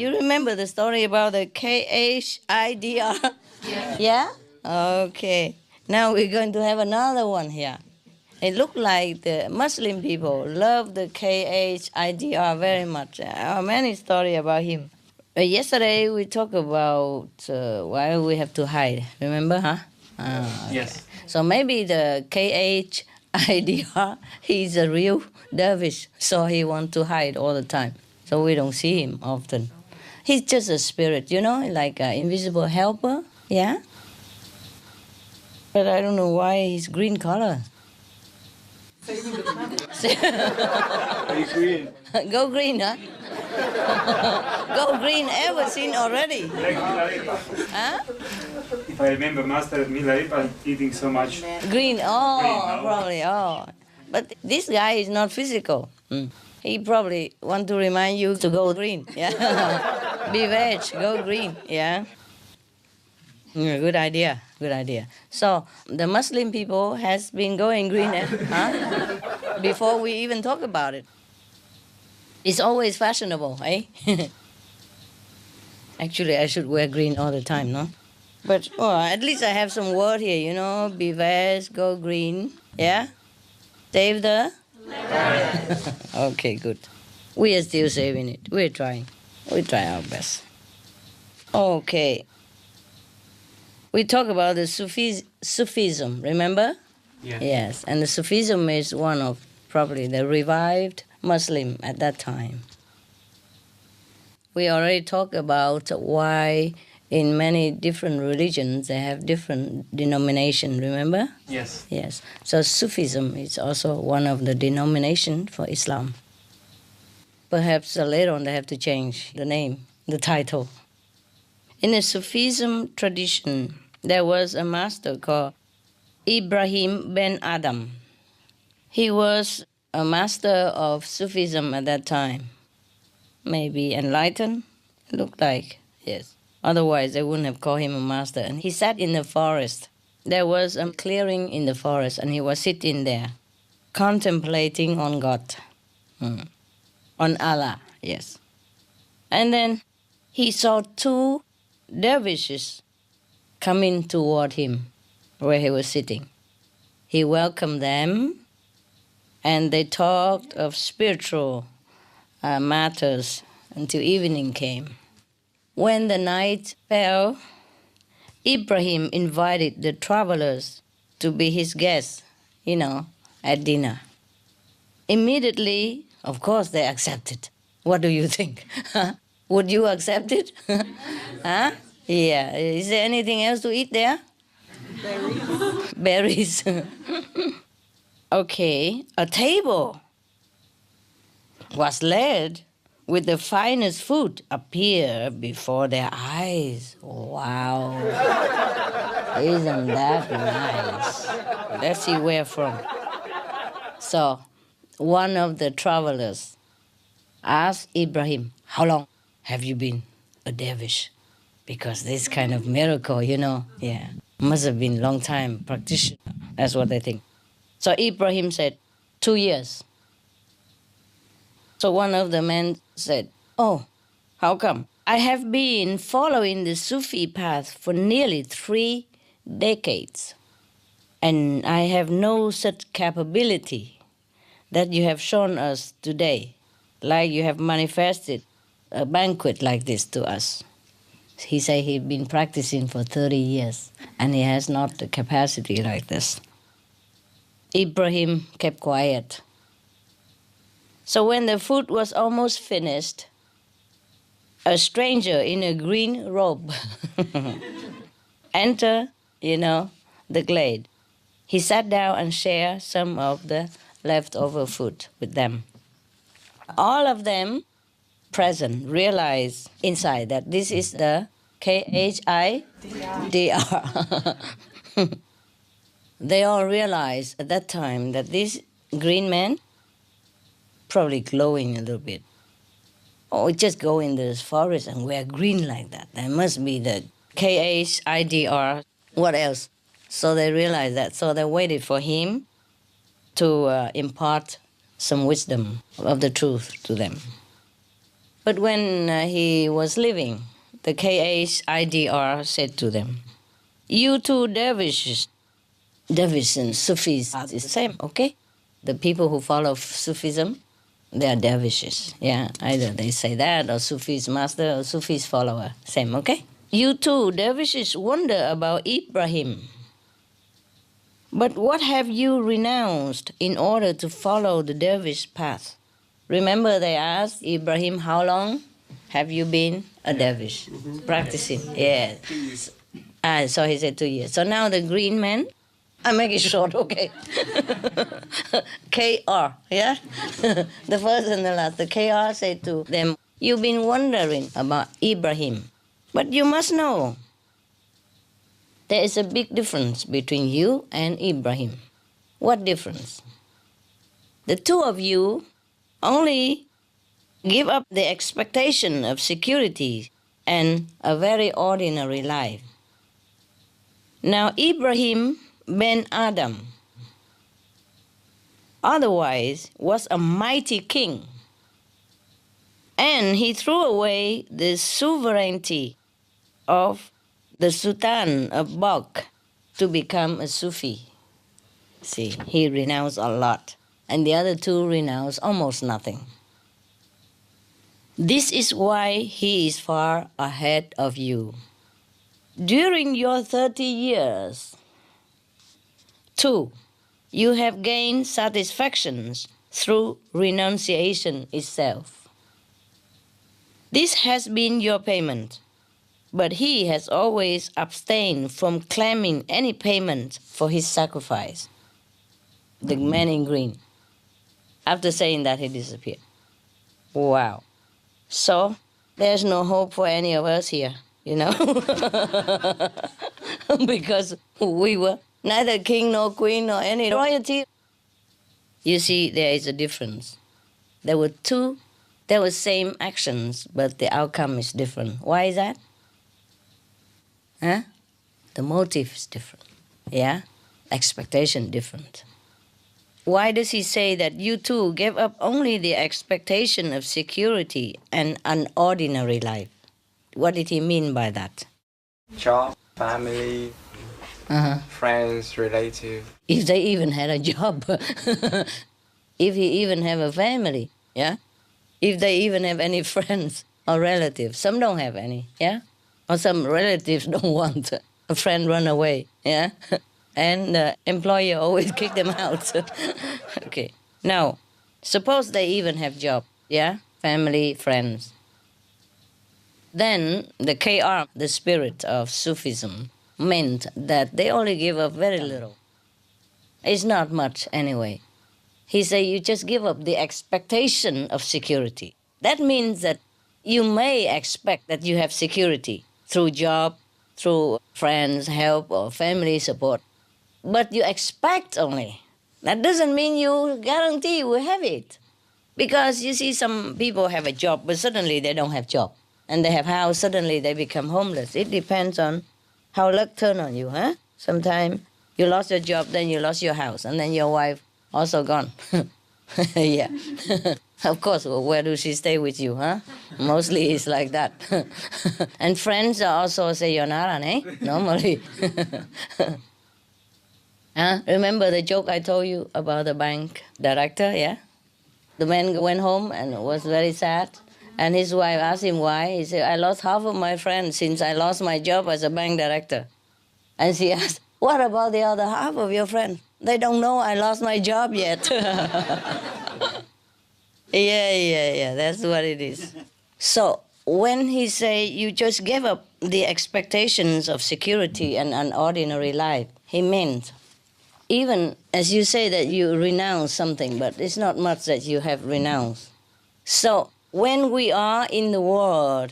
You remember the story about the KHIDR? Yeah. Yeah? Okay. Now we're going to have another one here. It looked like the Muslim people love the KHIDR very much. Many stories about him. Yesterday we talked about why we have to hide. Remember, huh? Okay. Yes. So maybe the KHIDR, he's a real dervish, so he wants to hide all the time. So we don't see him often. He's just a spirit, like an invisible helper. Yeah? But I don't know why he's green color. Green. Go green, huh? Go green, ever seen already? Like Milarepa. Huh? If I remember, Master Milarepa eating so much. Green, Green, no? probably, But this guy is not physical. He probably want to remind you to go green. Yeah. Be veg, go green. Yeah. Good idea. Good idea. So the Muslim people has been going green, huh? Before we even talk about it. It's always fashionable, eh? Actually, I should wear green all the time, no? But at least I have some word here, be veg, go green. Yeah? Save the? Okay, good. We are still saving it. We're trying. We try our best. Okay. We talk about the Sufism, remember? Yeah. Yes, and the Sufism is one of probably the revived Muslim at that time. We already talked about why in many different religions they have different denomination, remember? Yes. Yes. So Sufism is also one of the denomination for Islam. Perhaps later on they have to change the name, the title. In the Sufism tradition, there was a master called Ibrahim ben Adam. He was a master of Sufism at that time. Maybe enlightened, looked like, yes. Otherwise, they wouldn't have called him a master. And he sat in the forest. There was a clearing in the forest, and he was sitting there, contemplating on God, on Allah, yes. And then he saw two dervishes coming toward him where he was sitting. He welcomed them, and they talked of spiritual matters until evening came. When the night fell, Ibrahim invited the travelers to be his guests, at dinner. Immediately, of course, they accepted. What do you think? Would you accept it? Huh? Yeah. Is there anything else to eat there? Berries. Okay. A table was laid with the finest food appear before their eyes. Wow. Isn't that nice? Let's see where from. So, one of the travelers asked Ibrahim, how long have you been a dervish? Because this kind of miracle, yeah, must have been a long time practitioner. That's what they think. So Ibrahim said, 2 years. So one of the men said, oh, how come? I have been following the Sufi path for nearly 3 decades, and I have no such capability that you have shown us today, like you have manifested a banquet like this to us. He said he'd been practicing for 30 years, and he has not the capacity like this. Ibrahim kept quiet. So when the food was almost finished, a stranger in a green robe entered, the glade. He sat down and shared some of the leftover food with them. All of them present realized inside that this is the KHIDR. They all realized at that time that this green man probably glowing a little bit. Or just go in this forest and wear green like that. That must be the KHIDR. What else? So they realized that. So they waited for him to impart some wisdom of the truth to them. But when he was living, the KHIDR said to them, you two dervishes and Sufis are the same, okay? The people who follow Sufism, they are dervishes. Yeah, either they say that, or Sufi's master, or Sufi's follower. Same, okay? You two dervishes wonder about Ibrahim. But what have you renounced in order to follow the dervish path? Remember they asked Ibrahim, how long have you been a dervish? Practicing, yeah. So he said 2 years. So now the green man, I make it short, okay? KR, yeah? The first and the last. The KR said to them, you've been wondering about Ibrahim, but you must know there is a big difference between you and Ibrahim. What difference? The two of you only give up the expectation of security and a very ordinary life. Now Ibrahim ben Adam, otherwise was a mighty king, and he threw away the sovereignty of the Sultan of Balkh to become a Sufi. See, he renounced a lot, and the other two renounced almost nothing. This is why he is far ahead of you. During your 30 years, 2, you have gained satisfactions through renunciation itself. This has been your payment, but he has always abstained from claiming any payment for his sacrifice. The man in green. After saying that, he disappeared. Wow. So, there's no hope for any of us here, you know? Because we were neither king nor queen nor any royalty. You see, there is a difference. There were same actions, but the outcome is different. Why is that? Huh? The motive is different. Yeah? Expectation different. Why does he say that you two gave up only the expectation of security and an ordinary life? What did he mean by that? Job, family, friends, relatives. If they even had a job. If he even have a family, yeah? If they even have any friends or relatives. Some don't have any, yeah? Or some relatives don't want a friend run away, yeah? And the employer always kick them out. Okay. Now, suppose they even have job, yeah? Family, friends. Then the KR, the spirit of Sufism, meant that they only give up very little. It's not much anyway. He said you just give up the expectation of security. That means that you may expect that you have security through job, through friends, help, or family support. But you expect only. That doesn't mean you guarantee you will have it. Because you see some people have a job, but suddenly they don't have job. And they have house, suddenly they become homeless. It depends on how luck turn on you, huh? Sometimes you lost your job, then you lost your house, and then your wife also gone. Yeah. Of course, where does she stay with you, huh? Mostly it's like that. And friends also say sayonara, eh? Normally. Remember the joke I told you about the bank director, yeah? The man went home and was very sad. And his wife asked him why. He said, I lost half of my friends since I lost my job as a bank director. And she asked, what about the other half of your friends? They don't know I lost my job yet. Yeah, that's what it is. So when he say you just gave up the expectations of security and an ordinary life, he meant even as you say that you renounce something, but it's not much that you have renounced. So when we are in the world,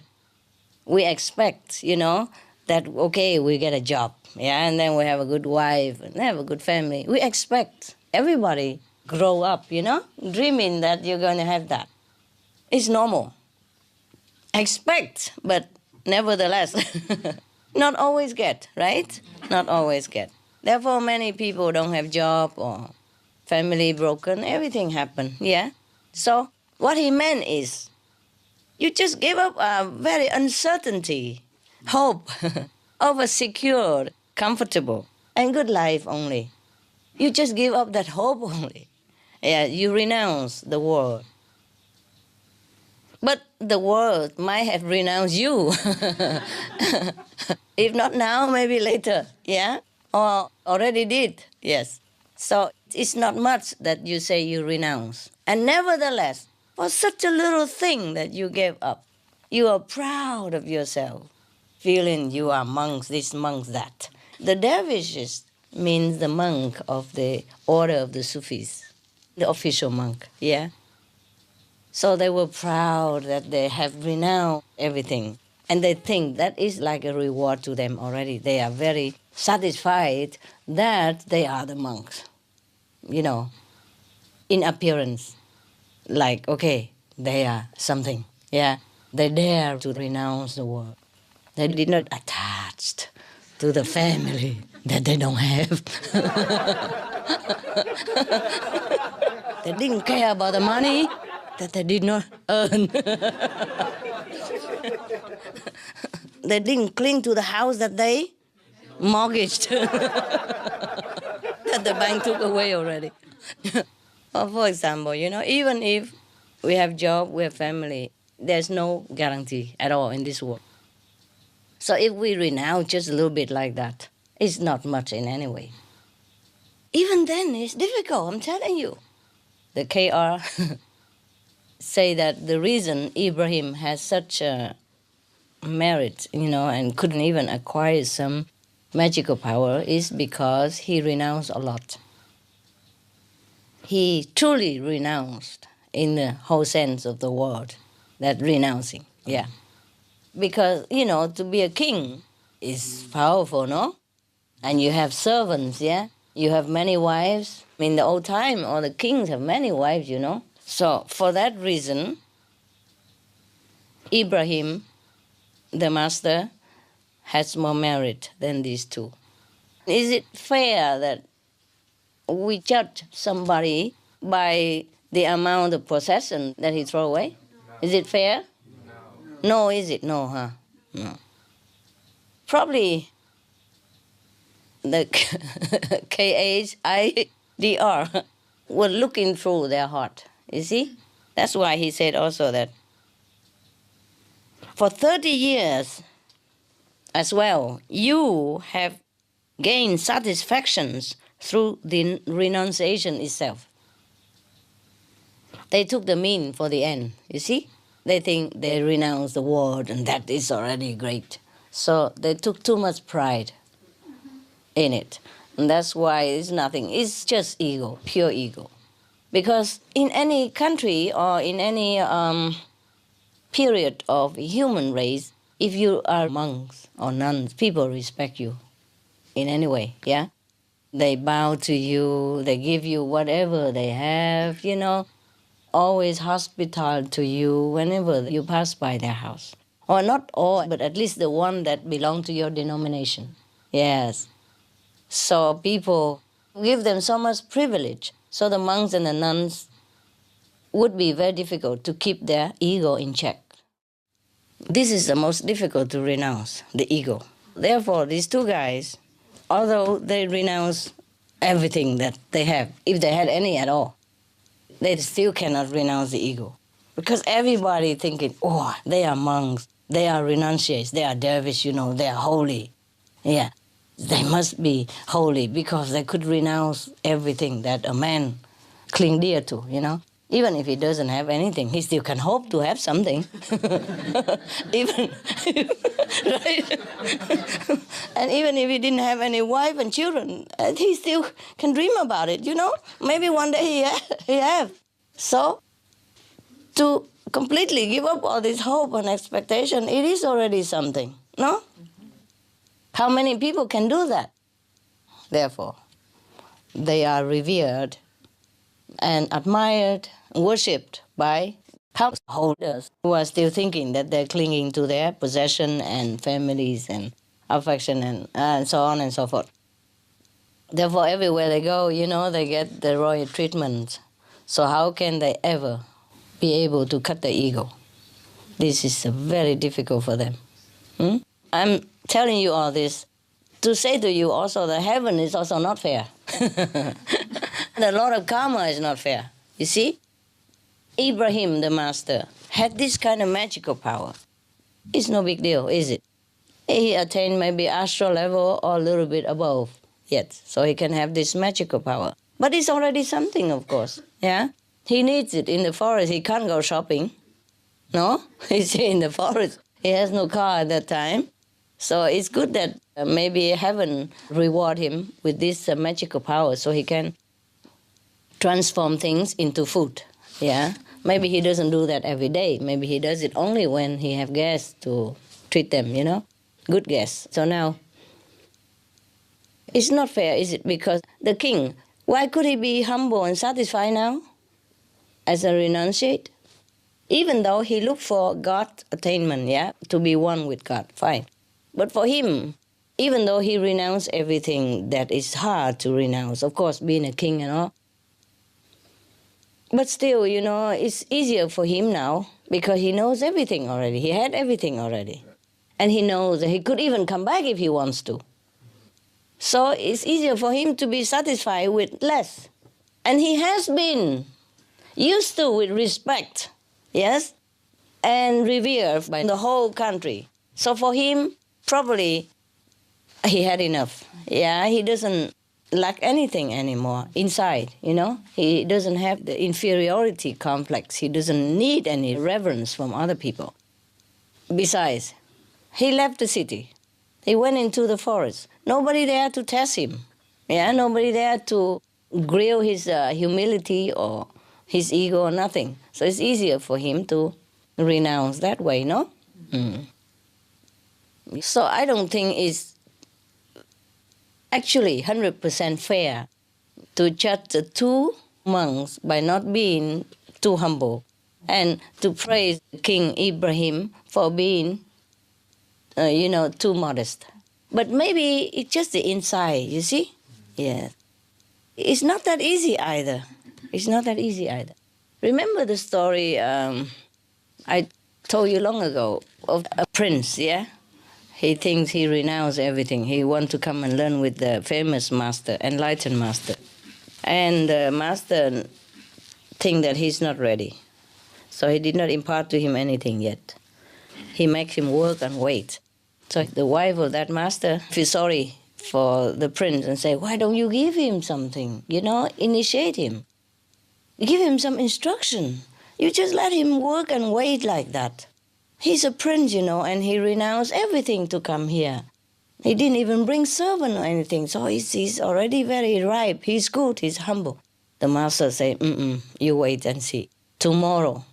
we expect, that, okay, we get a job, yeah, and then we have a good wife, and have a good family. We expect everybody grow up, dreaming that you're going to have that. It's normal. Expect, but nevertheless, not always get, right? Not always get. Therefore, many people don't have job or family broken, everything happen, yeah? So what he meant is, You just give up a very uncertainty, hope of a secure, comfortable, and good life only. You just give up that hope only. Yeah, you renounce the world. But the world might have renounced you. If not now, maybe later, yeah? Or already did, yes. So it's not much that you say you renounce. And nevertheless, for such a little thing that you gave up, you are proud of yourself, feeling you are monks this, monks that. The dervishes means the monk of the order of the Sufis, the official monk, yeah? So they were proud that they have renounced everything. And they think that is like a reward to them already. They are very satisfied that they are the monks, you know, in appearance. Like, okay, they are something, yeah. They dare to renounce the world. They did not attach to the family that they don't have. They didn't care about the money that they did not earn. They didn't cling to the house that they mortgaged, that the bank took away already. Or for example, you know, even if we have job, we have family, there's no guarantee at all in this world. So if we renounce just a little bit like that, it's not much in any way. Even then, it's difficult, I'm telling you. The KR say that the reason Ibrahim has such a merit, you know, and couldn't even acquire some magical power is because he renounced a lot. He truly renounced in the whole sense of the word, that renouncing, yeah. Because, you know, to be a king is powerful, no? And you have servants, yeah? You have many wives. In the old time, all the kings have many wives, you know? So for that reason, Ibrahim, the master, has more merit than these two. Is it fair that we judge somebody by the amount of possession that he throw away? No. Is it fair? No. No, is it? No, huh? No. Probably the KHIDR were looking through their heart, you see? That's why he said also that for 30 years as well, you have gained satisfactions through the renunciation itself. They took the mean for the end, you see? They think they renounce the world and that is already great. So they took too much pride in it. And that's why it's nothing. It's just ego, pure ego. Because in any country or in any period of human race, if you are monks or nuns, people respect you in any way, yeah? They bow to you, they give you whatever they have, you know, always hospitable to you whenever you pass by their house. Or not all, but at least the one that belong to your denomination. Yes. So people give them so much privilege. So the monks and the nuns would be very difficult to keep their ego in check. This is the most difficult to renounce, the ego. Therefore, these two guys, although they renounce everything that they have, if they had any at all, they still cannot renounce the ego. Because everybody thinking, oh, they are monks, they are renunciates, they are dervish, you know, they are holy. Yeah, they must be holy because they could renounce everything that a man cling dear to, you know. Even if he doesn't have anything, he still can hope to have something. Even, right? And even if he didn't have any wife and children, he still can dream about it, you know? Maybe one day he have. So, to completely give up all this hope and expectation, it is already something, no? How many people can do that? Therefore, they are revered and admired, worshipped by householders who are still thinking that they're clinging to their possession and families and affection and so on and so forth. Therefore, everywhere they go, you know, they get the royal treatment. So how can they ever be able to cut the ego? This is very difficult for them. I'm telling you all this to say to you also that heaven is also not fair. The Lord of Karma is not fair. You see? Ibrahim, the master, had this kind of magical power. It's no big deal, is it? He attained maybe astral level or a little bit above yet, so he can have this magical power. But it's already something, of course, yeah? He needs it in the forest. He can't go shopping, no? He's in the forest. He has no car at that time. So it's good that maybe heaven reward him with this magical power so he can transform things into food, yeah? Maybe he doesn't do that every day. Maybe he does it only when he have guests to treat them, you know? Good guests. So now, it's not fair, is it? Because the king, why could he be humble and satisfied now as a renunciate? Even though he looked for God attainment, yeah, to be one with God, fine. But for him, even though he renounced everything that is hard to renounce, of course, being a king and all, but still, you know, it's easier for him now because he knows everything already. He had everything already. And he knows that he could even come back if he wants to. So it's easier for him to be satisfied with less. And he has been used to with respect, yes, and revered by the whole country. So for him, probably he had enough. Yeah, he doesn't lack anything anymore inside, you know. He doesn't have the inferiority complex. He doesn't need any reverence from other people. Besides, he left the city. He went into the forest. Nobody there to test him. Yeah, nobody there to grill his humility or his ego or nothing. So it's easier for him to renounce that way, no? So I don't think it's actually 100% fair to judge the two monks by not being too humble and to praise King Ibrahim for being, too modest. But maybe it's just the inside, you see? Yeah. It's not that easy either. It's not that easy either. Remember the story I told you long ago of a prince, yeah? He thinks he renounced everything. He wants to come and learn with the famous master, enlightened master. And the master thinks that he's not ready. So he did not impart to him anything yet. He makes him work and wait. So the wife of that master feels sorry for the prince and say, why don't you give him something? Initiate him. Give him some instruction. You just let him work and wait like that. He's a prince, and he renounced everything to come here. He didn't even bring servant or anything, so he's already very ripe. He's good, he's humble. The master said, you wait and see. Tomorrow,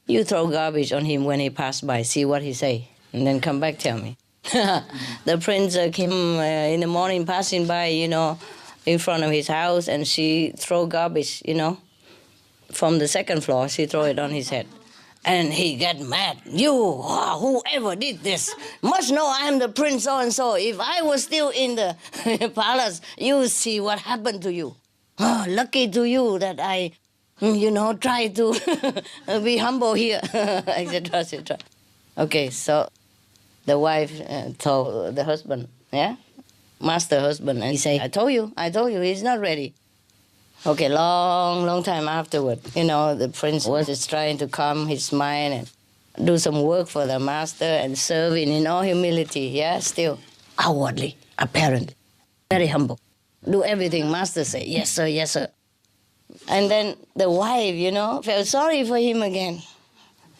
you throw garbage on him when he passed by, see what he say, and then come back, tell me. The prince came in the morning passing by, in front of his house, and she throw garbage, from the second floor, she throw it on his head. And he got mad. You, whoever did this, must know I'm the prince so-and-so. If I was still in the palace, you see what happened to you. Lucky to you that I, try to be humble here, etc., etc. Okay, so the wife told the husband, yeah? Master husband, and he said, I told you, he's not ready. Okay, long time afterward, the prince was just trying to calm his mind and do some work for the master and serving in all humility, yeah, still outwardly, apparently, very humble. Do everything master say, yes, sir, yes, sir. And then the wife, felt sorry for him again.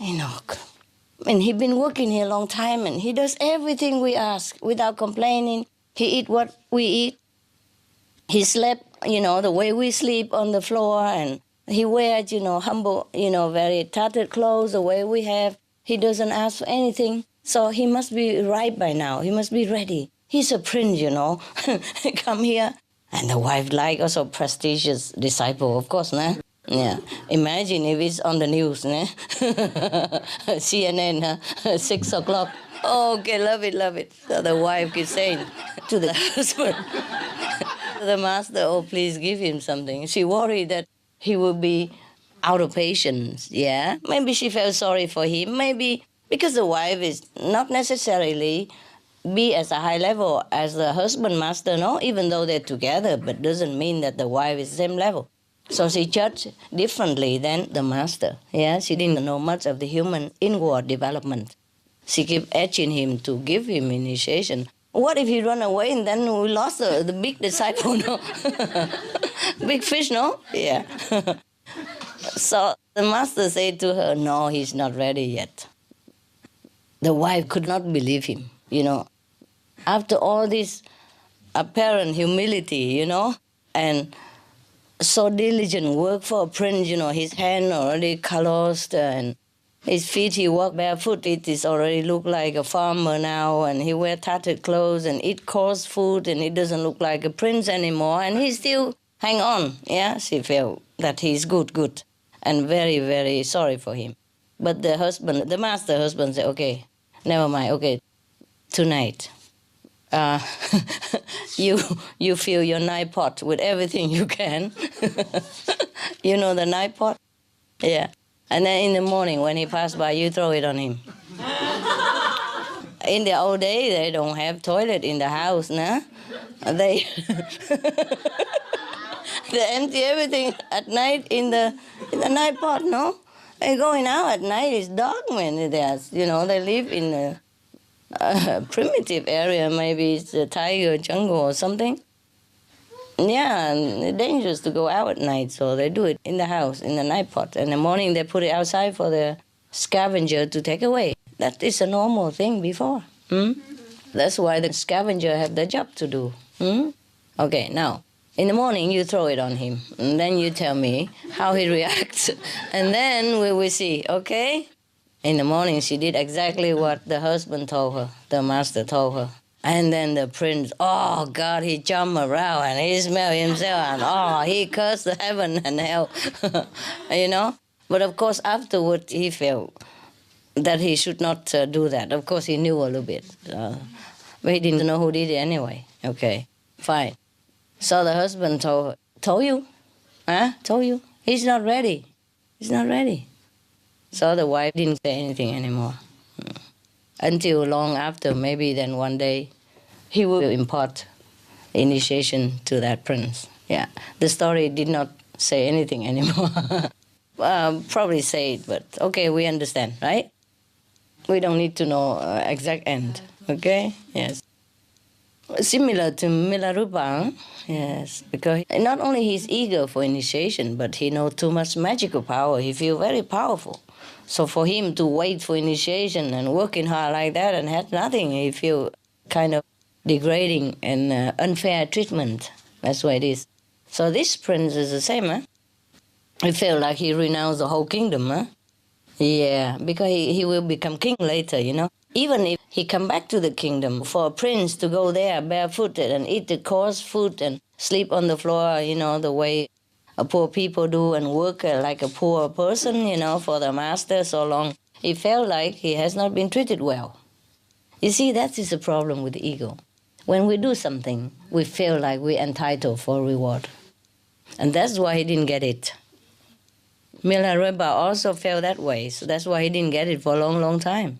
And he'd been working here a long time and he does everything we ask without complaining. He eat what we eat. He slept, the way we sleep on the floor, and he wears, humble, very tattered clothes the way we have. He doesn't ask for anything. So he must be right by now. He must be ready. He's a prince, Come here. And the wife also prestigious disciple, of course, nah? Yeah. Imagine if it's on the news, nah? CNN, 6 o'clock. Okay, love it. So the wife keeps saying to the husband, the master, please give him something. She worried that he will be out of patience, yeah. Maybe she felt sorry for him, maybe because the wife is not necessarily be as a high level as the husband master, no, even though they're together, but doesn't mean that the wife is the same level. So she judged differently than the master, yeah. She didn't know much of the human inward development. She kept edging him to give him initiation. What if he run away and then we lost the big disciple, no? Big fish, no? Yeah. So the master said to her, no, he's not ready yet. The wife could not believe him, you know. After all this apparent humility, you know, and so diligent work for a prince, you know, his hand already calloused and his feet, he walk barefoot, it is already look like a farmer now, and he wear tattered clothes and eat coarse food, and he doesn't look like a prince anymore, and he still hang on, yeah. She felt that he's good, and very, very sorry for him. But the husband, the master husband said, okay, never mind, okay, tonight, you fill your night pot with everything you can. You know the night pot? Yeah. And then in the morning when he passed by, you throw it on him. In the old days, they don't have toilet in the house, nah? They they empty everything at night in the night pot, no? And going out at night is dark when there's, you know, they live in a primitive area, maybe it's a tiger jungle or something. Yeah, and it's dangerous to go out at night, so they do it in the house, in the night pot. In the morning, they put it outside for the scavenger to take away. That is a normal thing before. That's why the scavenger have the job to do. Okay, now, in the morning, you throw it on him, and then you tell me how he reacts, and then we will see, okay? In the morning, she did exactly what the husband told her, the master told her. And then the prince, oh God, he jumped around and he smelled himself and he cursed heaven and hell, you know. But of course, afterward, he felt that he should not do that. Of course, he knew a little bit, but he didn't know who did it anyway. Okay, fine. So the husband told her, told you? Told you? He's not ready. He's not ready. So the wife didn't say anything anymore. Until long after, maybe then one day, he will impart initiation to that prince. Yeah, the story did not say anything anymore. Probably say it, but okay, we understand, right? We don't need to know exact end, okay? Yes. Similar to Milarepa, yes, because not only he's eager for initiation, but he knows too much magical power. He feels very powerful. So for him to wait for initiation and working hard like that and had nothing, he feel kind of degrading and unfair treatment. That's what it is. So this prince is the same, huh? He felt like he renounced the whole kingdom, huh? Yeah, because he will become king later, you know. Even if he come back to the kingdom, for a prince to go there barefooted and eat the coarse food and sleep on the floor, you know, the way poor people do and work like a poor person, you know, for the master so long, he felt like he has not been treated well. You see, that is the problem with the ego. When we do something, we feel like we're entitled for reward. And that's why he didn't get it. Milarepa also felt that way, so that's why he didn't get it for a long, long time.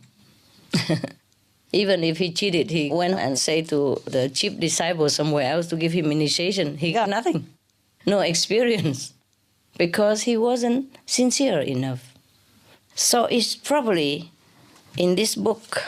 Even if he cheated, he went and said to the chief disciple somewhere else to give him initiation. He got nothing, no experience, because he wasn't sincere enough. So it's probably, in this book,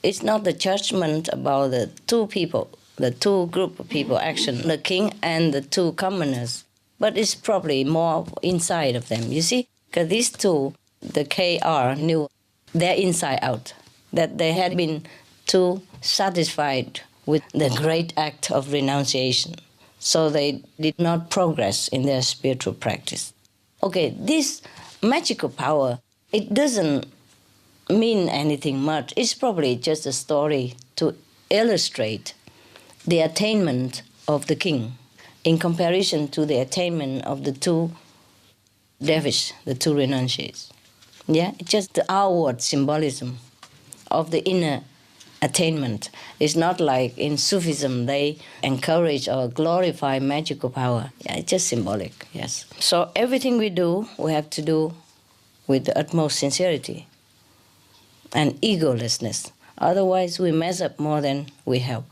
it's not the judgment about the two people, the two group of people action, the king and the two commoners, but it's probably more inside of them, you see? Because these two, the KR, knew their inside out, that they had been too satisfied with the great act of renunciation. So they did not progress in their spiritual practice. Okay, this magical power, it doesn't mean anything much. It's probably just a story to illustrate the attainment of the king in comparison to the attainment of the two dervish, the two renunciates. Yeah, it's just the outward symbolism of the inner attainment. It's not like in Sufism they encourage or glorify magical power. Yeah, it's just symbolic, yes. So everything we do, we have to do with the utmost sincerity and egolessness. Otherwise, we mess up more than we help.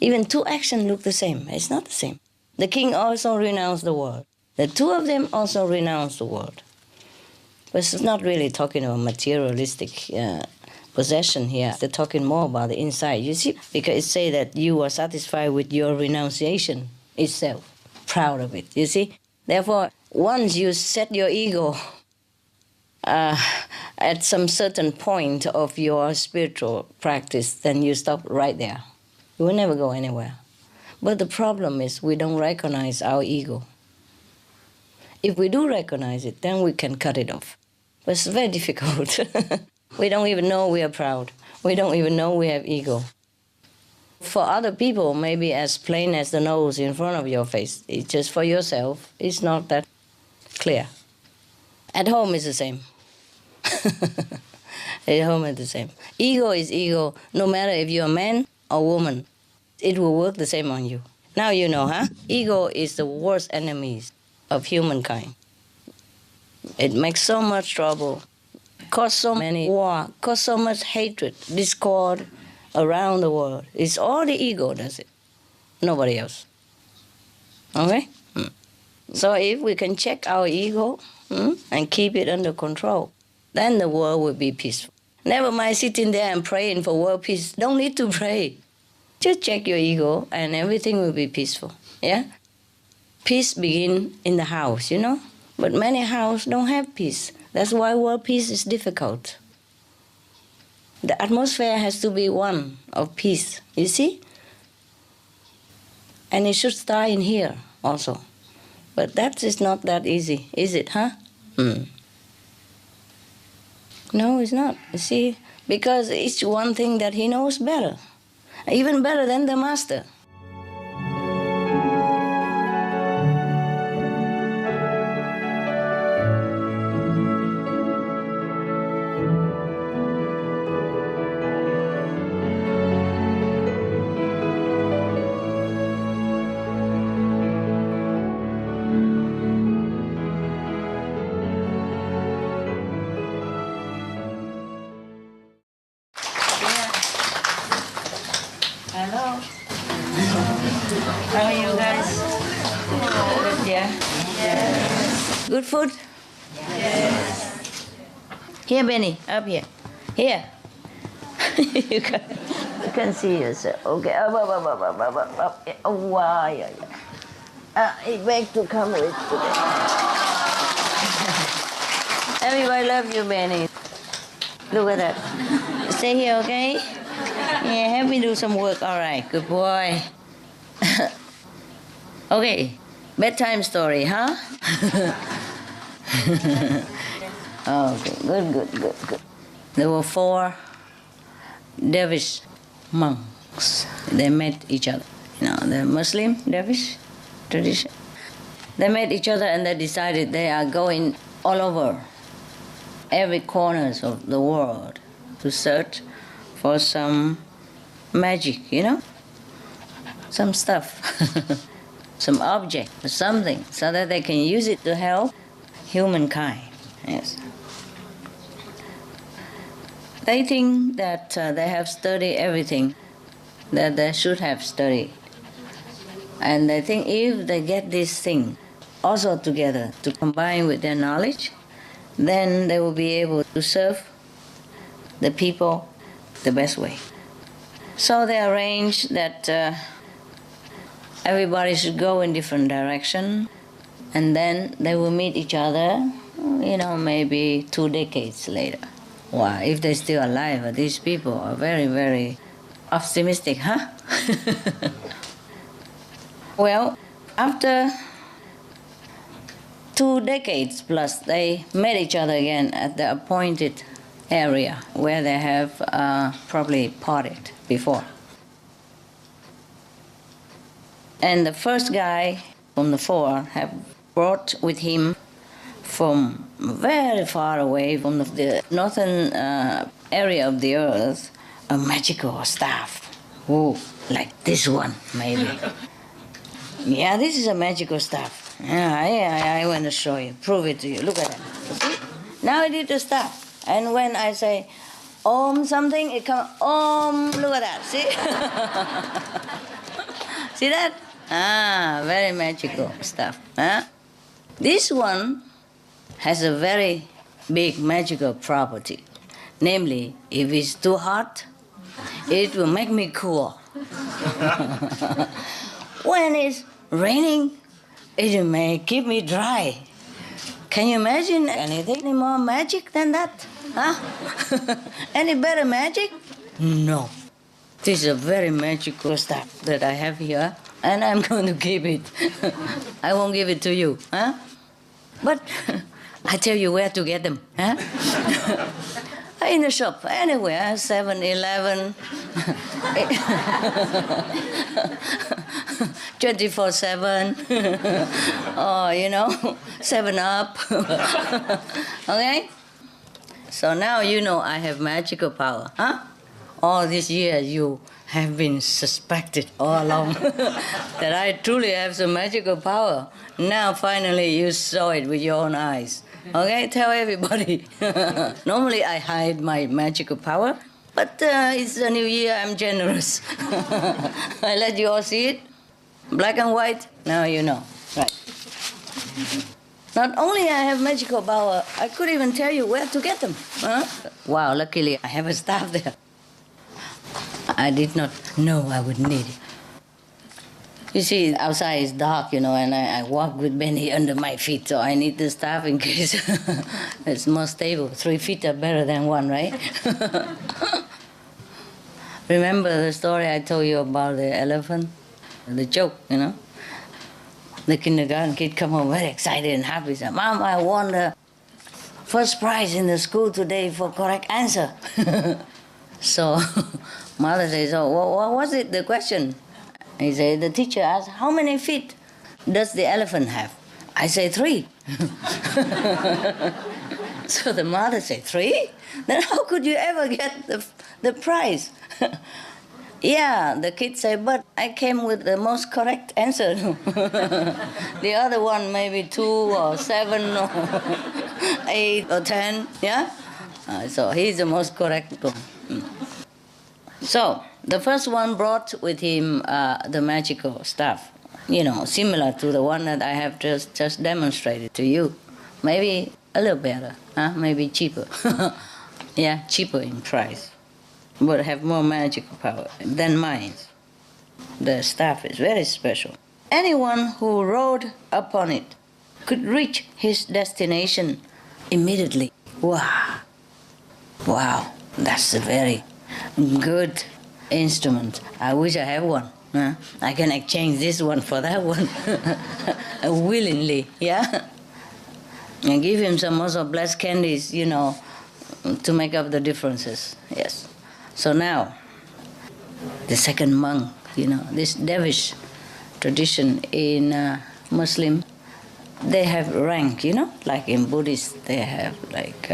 Even two actions look the same. It's not the same. The king also renounced the world. The two of them also renounced the world. But it's not really talking about materialistic possession here. They're talking more about the inside. You see, because it says that you are satisfied with your renunciation itself, proud of it. You see? Therefore, once you set your ego at some certain point of your spiritual practice, then you stop right there. You will never go anywhere. But the problem is we don't recognize our ego. If we do recognize it, then we can cut it off. But it's very difficult. We don't even know we are proud. We don't even know we have ego. For other people, maybe as plain as the nose in front of your face. It's just for yourself, it's not that clear. At home, it's the same. At home, it's the same. Ego is ego, no matter if you're a man or woman. It will work the same on you. Now you know, huh? Ego is the worst enemy of humankind. It makes so much trouble, cause so many war, cause so much hatred, discord around the world. It's all the ego does it, nobody else. Okay? So if we can check our ego and keep it under control, then the world will be peaceful. Never mind sitting there and praying for world peace. Don't need to pray. Just check your ego and everything will be peaceful. Yeah? Peace begins in the house, you know? But many houses don't have peace. That's why world peace is difficult. The atmosphere has to be one of peace, you see? And it should start in here also. But that is not that easy, is it, huh? No, it's not, you see? Because it's one thing that he knows better, even better than the master. Hello. How are you guys? Good, yeah? Yes. Good food? Yes. Here, Benny, up here. Here. you can see yourself. Okay. Up. Oh, wow. Yeah. It begs to come with today. Everybody loves you, Benny. Look at that. Stay here, okay? Yeah, help me do some work. All right, good boy. Okay, bedtime story, huh? Okay, good. There were 4 dervish monks. They met each other. You know, the Muslim dervish tradition. They met each other and they decided they are going all over every corners of the world to search for some magic, you know, some stuff, some object or something, so that they can use it to help humankind. Yes. They think that they have studied everything that they should have studied. And they think if they get this thing also together to combine with their knowledge, then they will be able to serve the people the best way. So they arranged that everybody should go in different direction, and then they will meet each other, you know, maybe 2 decades later. Wow, if they're still alive, these people are very, very optimistic, huh? Well, after 2 decades plus, they met each other again at the appointed area where they have probably parted before. And the first guy from the 4 have brought with him from very far away from the northern area of the earth a magical staff. Oh, like this one, maybe. Yeah, this is a magical staff. Yeah, I want to show you, prove it to you. Look at that. You see? Now I did the staff. And when I say Om something, it comes Om. Look at that. See? See that? Very magical stuff. Huh? This one has a very big magical property. Namely, if it's too hot, it will make me cool. When it's raining, it may keep me dry. Can you imagine anything more magic than that? Huh? Any better magic? No. This is a very magical stuff that I have here, and I'm going to keep it. I won't give it to you. Huh? But I tell you where to get them. Huh? In the shop, anywhere, 7-Eleven, 24/7, or 7-Up. Okay? So now you know I have magical power. Huh? All these years you have been suspected all along that I truly have some magical power. Now finally you saw it with your own eyes. Okay, tell everybody. Normally I hide my magical power, but it's a new year, I'm generous. I let you all see it, black and white, now you know. Right. Not only I have magical power, I could even tell you where to get them. Huh? Wow, luckily I have a staff there. I did not know I would need it. You see, outside is dark, and I walk with Benny under my feet, so I need the staff in case it's more stable. 3 feet are better than 1, right? Remember the story I told you about the elephant? The joke, The kindergarten kid come home very excited and happy. Said, Mom, I won the first prize in the school today for correct answer. So mother says, oh, what was it, the question? He said, the teacher asked, how many feet does the elephant have? I say 3. So the mother said, 3? Then how could you ever get the prize? Yeah, the kid said, but I came with the most correct answer. The other one maybe 2 or 7 or 8 or 10, yeah? So he's the most correct one. So the first one brought with him the magical stuff, similar to the one that I have just demonstrated to you. Maybe a little better, maybe cheaper. Yeah, cheaper in price, but have more magical power than mine. The staff is very special. Anyone who rode upon it could reach his destination immediately. Wow, that's a very good instrument. I wish I have one. I can exchange this one for that one willingly, yeah? And give him some also blessed candies, to make up the differences, yes. So now, the second monk, this dervish tradition in Muslim, they have rank, like in Buddhist, they have like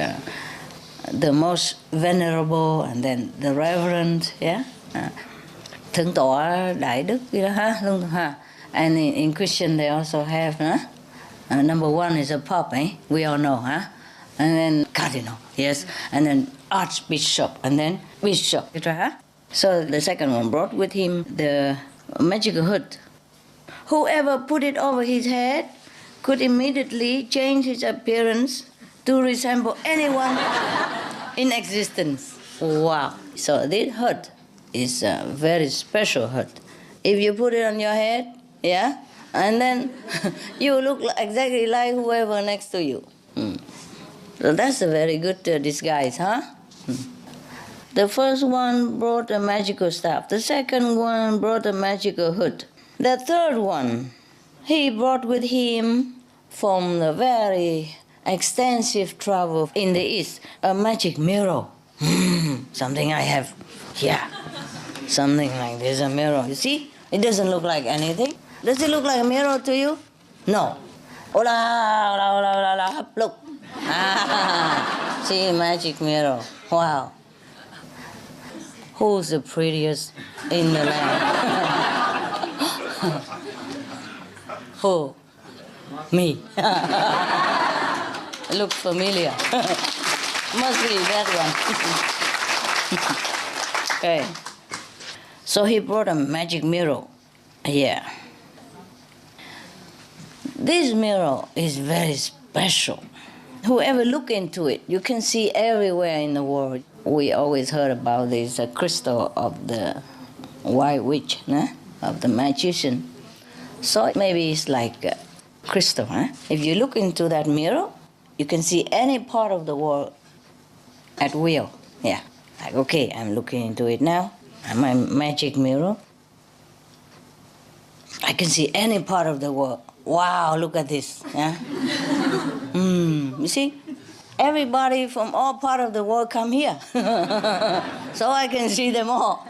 the most venerable and then the reverend, yeah? Thượng tọa đại đức, and in Christian they also have, number 1 is a pope, we all know, and then cardinal, yes, and then archbishop, and then bishop, etc. So the second one brought with him the magical hood. Whoever put it over his head could immediately change his appearance to resemble anyone in existence. Wow. So this hood is a very special hood. If you put it on your head, yeah, and then you look exactly like whoever next to you. So that's a very good disguise, huh? The first one brought a magical staff. The second one brought a magical hood. The third one, he brought with him from the very extensive travel in the East, a magic mirror. Something I have here. Something like this, a mirror. You see? It doesn't look like anything. Does it look like a mirror to you? No. Look. See, magic mirror. Wow. Who's the prettiest in the land? Who? Me. Look familiar. Must be that one. Okay. So he brought a magic mirror here. This mirror is very special. Whoever look into it, you can see everywhere in the world. We always heard about this crystal of the white witch, of the magician. So maybe it's like a crystal. If you look into that mirror, you can see any part of the world at will. Yeah, like, okay, I'm looking into it now. My magic mirror. I can see any part of the world. Wow, look at this. Yeah? You see? Everybody from all parts of the world come here. So I can see them all.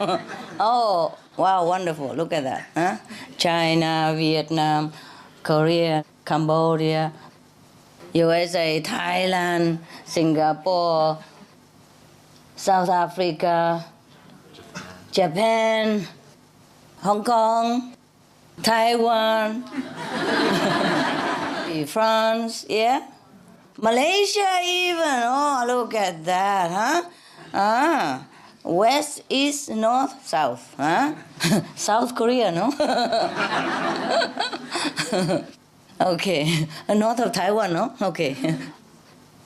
Oh, wow, wonderful. Look at that. Huh? China, Vietnam, Korea, Cambodia, USA, Thailand, Singapore, South Africa, Japan, Hong Kong, Taiwan, France, yeah? Malaysia even. Oh, look at that, huh? West, east, north, south, huh? South Korea, no? Okay. North of Taiwan, no? Okay.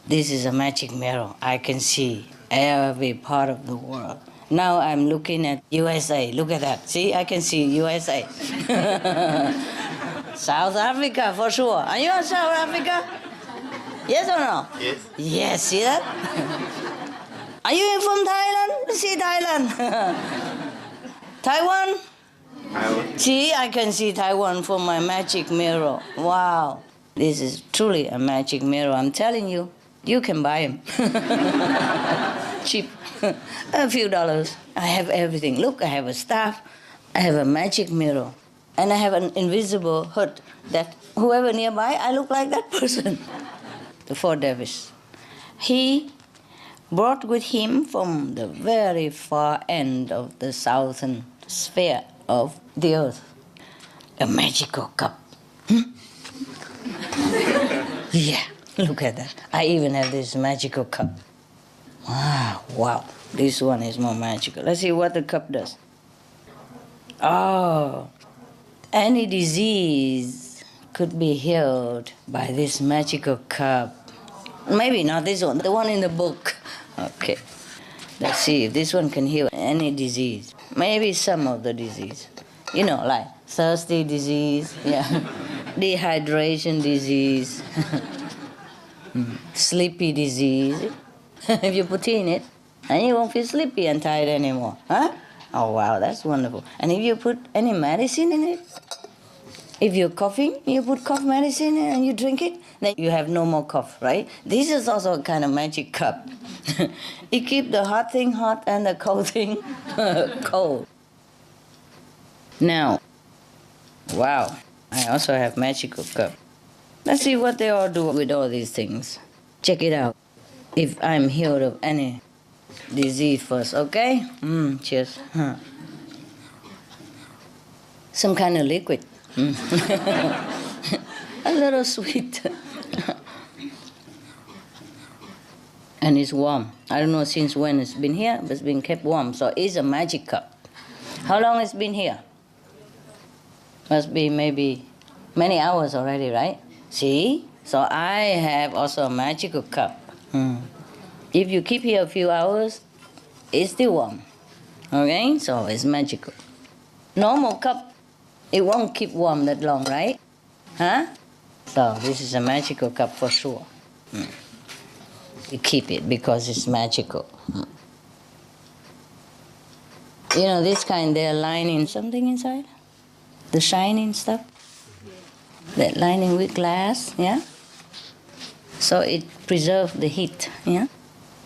This is a magic mirror. I can see every part of the world. Now I'm looking at USA. Look at that. See, I can see USA. South Africa, for sure. Are you in South Africa? Yes or no? Yes. Yes, see that? Are you from Thailand? See Thailand. Taiwan? Taiwan. See, I can see Taiwan from my magic mirror. Wow. This is truly a magic mirror. I'm telling you, you can buy them. Cheap. A few dollars. I have everything. Look, I have a staff. I have a magic mirror. And I have an invisible hood that whoever nearby, I look like that person. The four dervish. He brought with him from the very far end of the southern sphere of the earth a magical cup. Yeah, look at that. I even have this magical cup. Wow, this one is more magical. Let's see what the cup does. Oh, any disease could be healed by this magical cup. Maybe not this one, the one in the book. Okay, let's see if this one can heal any disease. Maybe some of the disease. You know, like thirsty disease, yeah, dehydration disease, sleepy disease. If you put in it, and you won't feel sleepy and tired anymore, huh? Oh, wow, that's wonderful. And if you put any medicine in it, if you're coughing, you put cough medicine in and you drink it, then you have no more cough, right? This is also a kind of magic cup. It keeps the hot thing hot and the cold thing cold. Now, wow, I also have magical cup. Let's see what they all do with all these things. Check it out. If I'm healed of any disease first, okay? Cheers. Some kind of liquid. A little sweet. And it's warm. I don't know since when it's been here, but it's been kept warm. So it's a magic cup. How long it's been here? Must be maybe many hours already, right? See? So I have also a magical cup. If you keep here a few hours, it's still warm. Okay? So it's magical. Normal cup, it won't keep warm that long, right? Huh? So this is a magical cup for sure. You keep it because it's magical. You know, this kind, they're lining something inside. The shining stuff. They're lining with glass, yeah? So it preserves the heat, yeah?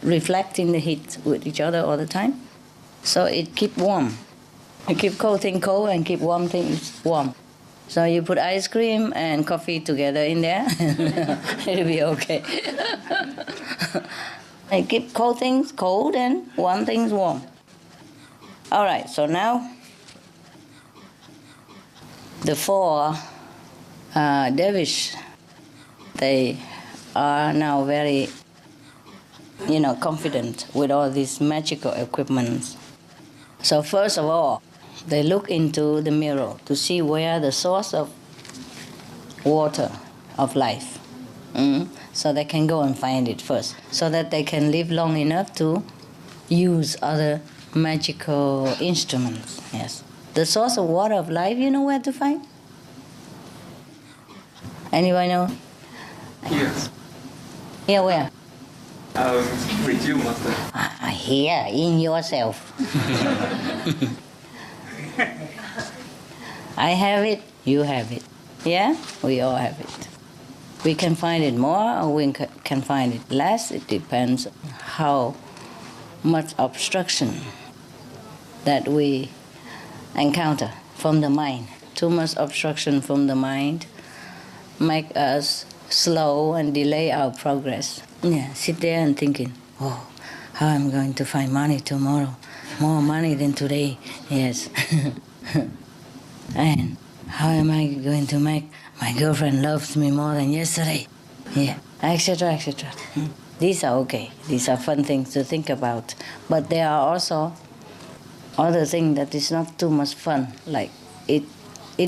Reflecting the heat with each other all the time. So it keep warm. You keep cold thing cold and keep warm things warm. So you put ice cream and coffee together in there, it'll be okay. I keep cold things cold and warm things warm. All right, so now the four dervish, they are now very, confident with all these magical equipments. So first of all, they look into the mirror to see where the source of water of life. So they can go and find it first, so that they can live long enough to use other magical instruments. Yes. The source of water of life, you know where to find? Anybody know? Yes. Here where? With you, Master. Here, in yourself. I have it, you have it. Yeah? We all have it. We can find it more or we can find it less. It depends on how much obstruction that we encounter from the mind. Too much obstruction from the mind make us slow and delay our progress. Yeah, sit there and thinking, oh, how I'm going to find money tomorrow. More money than today. Yes. And how am I going to make my girlfriend loves me more than yesterday? Yeah, etc., etc. These are okay. These are fun things to think about. But there are also other things that is not too much fun. Like it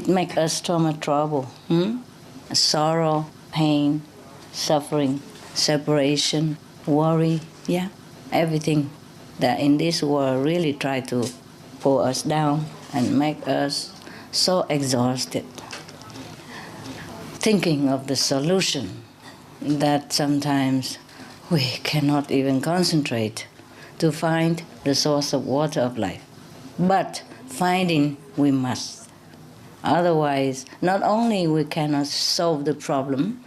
makes us so much trouble. Sorrow, pain, suffering, separation, worry. Yeah, everything that in this world really try to pull us down and make us so exhausted. Thinking of the solution that sometimes we cannot even concentrate to find the source of water of life. But finding we must. Otherwise, not only we cannot solve the problem,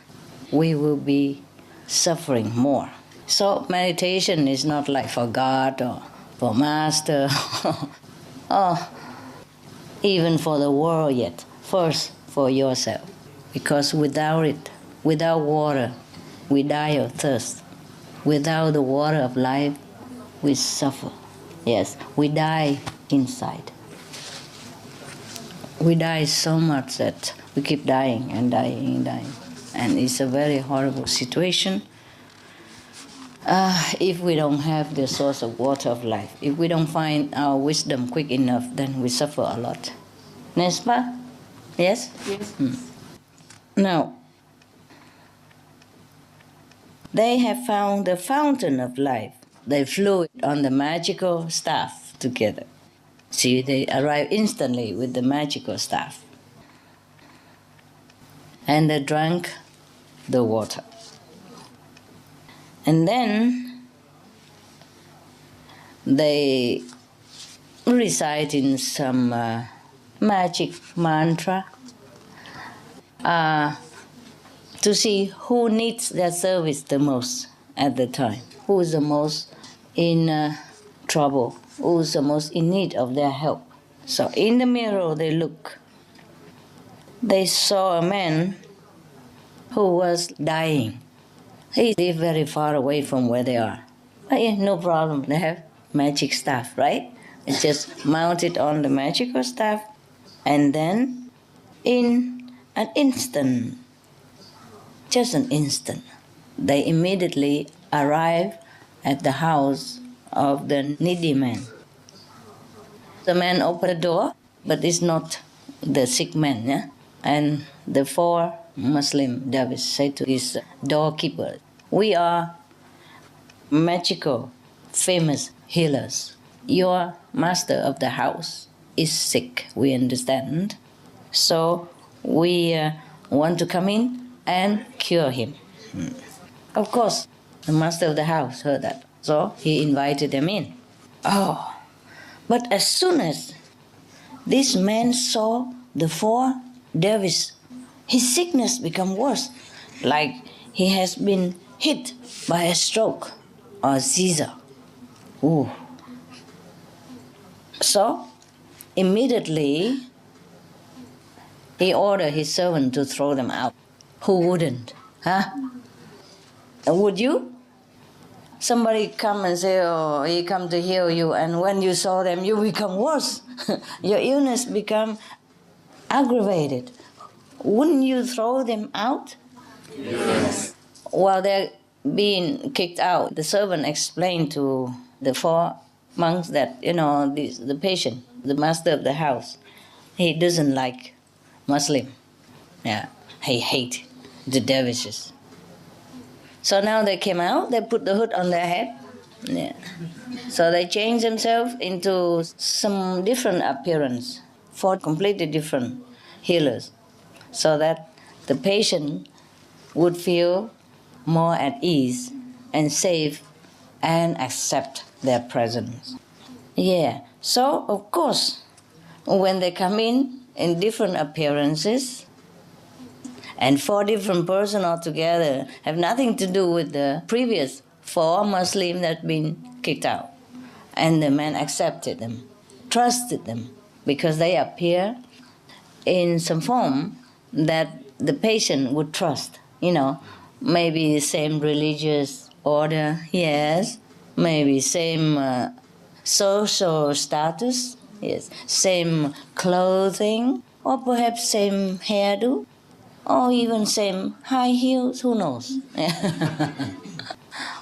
we will be suffering more. So meditation is not like for God or for Master or even for the world yet. First, for yourself. Because without it, without water, we die of thirst. Without the water of life, we suffer. Yes, we die inside. We die so much that we keep dying and dying and dying. And it's a very horrible situation if we don't have the source of water of life. If we don't find our wisdom quick enough, then we suffer a lot. N'est-ce pas? Yes? Yes. Now, they have found the fountain of life. They flew it on the magical staff together. See, they arrived instantly with the magical staff. And they drank the water. And then they recited some magic mantra to see who needs their service the most at the time, who is the most in trouble, who is the most in need of their help. So in the mirror they look. They saw a man who was dying. He lived very far away from where they are. But yeah, no problem, they have magic staff, right? It's just mounted on the magical staff, and then in an instant, just an instant, they immediately arrive at the house of the needy man. The man opened the door, but it's not the sick man, yeah? And the four Muslim dervish said to his doorkeeper, we are magical, famous healers. Your master of the house is sick, we understand. So we want to come in and cure him. Of course, the master of the house heard that. So he invited them in. Oh, but as soon as this man saw the four dervishes, his sickness became worse, like he has been hit by a stroke or seizure. Ooh. So immediately he ordered his servant to throw them out. Who wouldn't? Huh? Would you? somebody come and say, oh, he come to heal you, and when you saw them, you become worse. Your illness become aggravated. Wouldn't you throw them out? Yes. While they're being kicked out, the servant explained to the 4 monks that, the patient, the master of the house, he doesn't like Muslim. Yeah, he hates the dervishes. So now they came out, they put the hood on their head. Yeah. So they changed themselves into some different appearance, 4 completely different healers, so that the patient would feel more at ease and safe and accept their presence. Yeah, so of course, when they come in different appearances, and 4 different persons altogether have nothing to do with the previous 4 Muslims that had been kicked out. And the man accepted them, trusted them, because they appear in some form that the patient would trust. Maybe same religious order, yes, maybe same social status, yes, same clothing, or perhaps same hairdo, or even same high heels, who knows?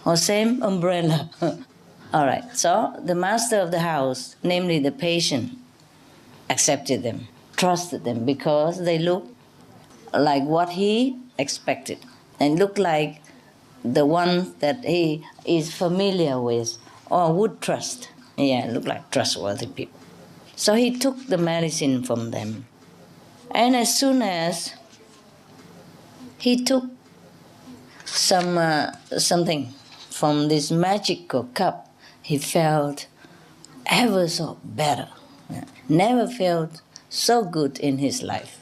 Or same umbrella. All right, so the master of the house, namely the patient, accepted them, trusted them, because they looked like what he expected and looked like the ones that he is familiar with or would trust. Yeah, looked like trustworthy people. So he took the medicine from them. And as soon as he took something from this magical cup, he felt ever so better. Never felt so good in his life.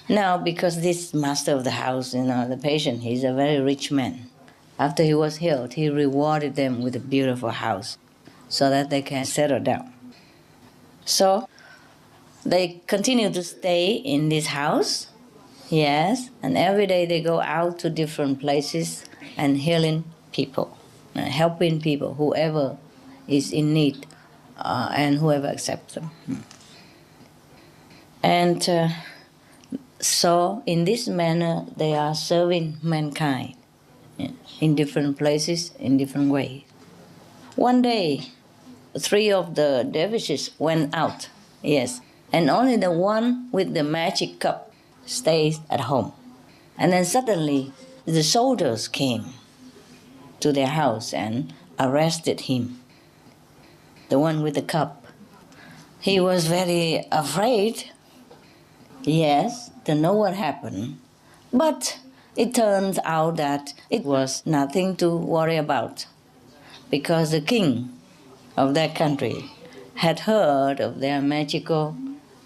Now, because this master of the house, the patient, he's a very rich man. After he was healed, he rewarded them with a beautiful house so that they can settle down. So they continue to stay in this house, yes, and every day they go out to different places and healing people, helping people, whoever is in need, and whoever accepts them. And so in this manner, they are serving mankind in different places, in different ways. One day, 3 of the dervishes went out, yes, and only the one with the magic cup stays at home. And then suddenly, the soldiers came to their house and arrested him, the one with the cup. He was very afraid, yes, to know what happened, but it turns out that it was nothing to worry about, because the king of that country had heard of their magical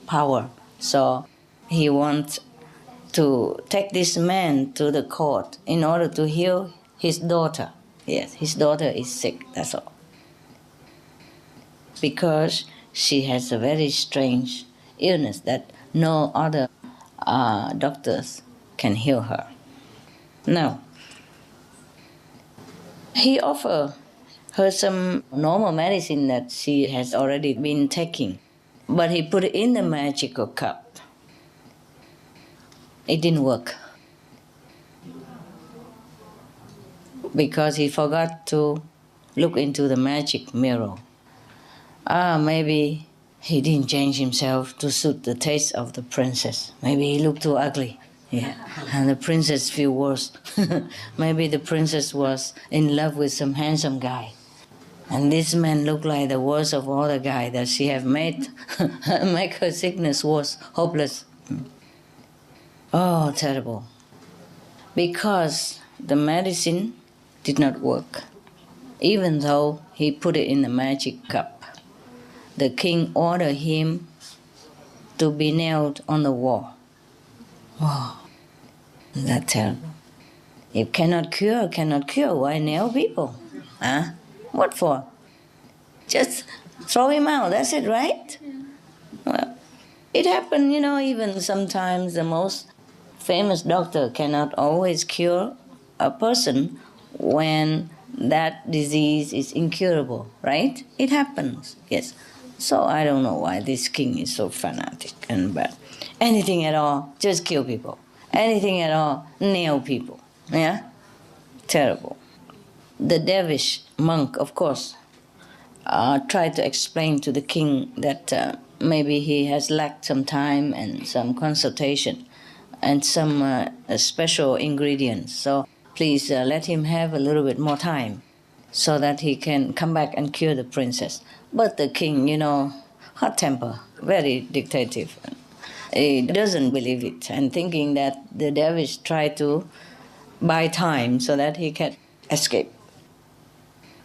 power. So he wants to take this man to the court in order to heal his daughter. Yes, his daughter is sick, that's all. Because she has a very strange illness that no other doctors can heal her. Now, he offered her some normal medicine that she has already been taking, but he put it in the magical cup. It didn't work because he forgot to look into the magic mirror. Maybe he didn't change himself to suit the taste of the princess. Maybe he looked too ugly. Yeah, and the princess feel worse. Maybe the princess was in love with some handsome guy. And this man looked like the worst of all the guys that she have made. Make her sickness worse, hopeless. Oh, terrible. Because the medicine did not work, even though he put it in the magic cup. The king ordered him to be nailed on the wall. Oh, that's terrible. If cannot cure, why nail people? Huh? What for? Just throw him out, that's it, right? Well, it happened, even sometimes the most famous doctor cannot always cure a person when that disease is incurable, right? It happens, yes. So I don't know why this king is so fanatic and bad. Anything at all, just kill people. Anything at all, nail people. Yeah? Terrible. The dervish monk, of course, tried to explain to the king that maybe he has lacked some time and some consultation and some special ingredients. So please let him have a little bit more time so that he can come back and cure the princess. But the king, hot temper, very dictative. He doesn't believe it and thinking that the dervish tried to buy time so that he can escape.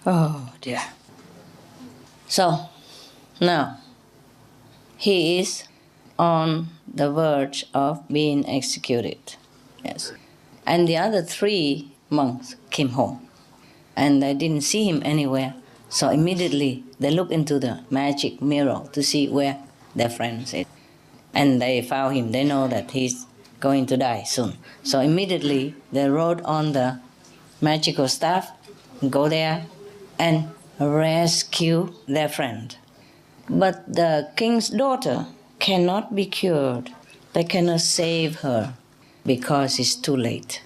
Oh dear. So now he is on the verge of being executed. Yes. And the other 3 monks came home and they didn't see him anywhere. So immediately they looked into the magic mirror to see where their friend is. And they found him. They know that he's going to die soon. So immediately they wrote on the magical staff, go there and rescue their friend. But the king's daughter cannot be cured. They cannot save her because it's too late.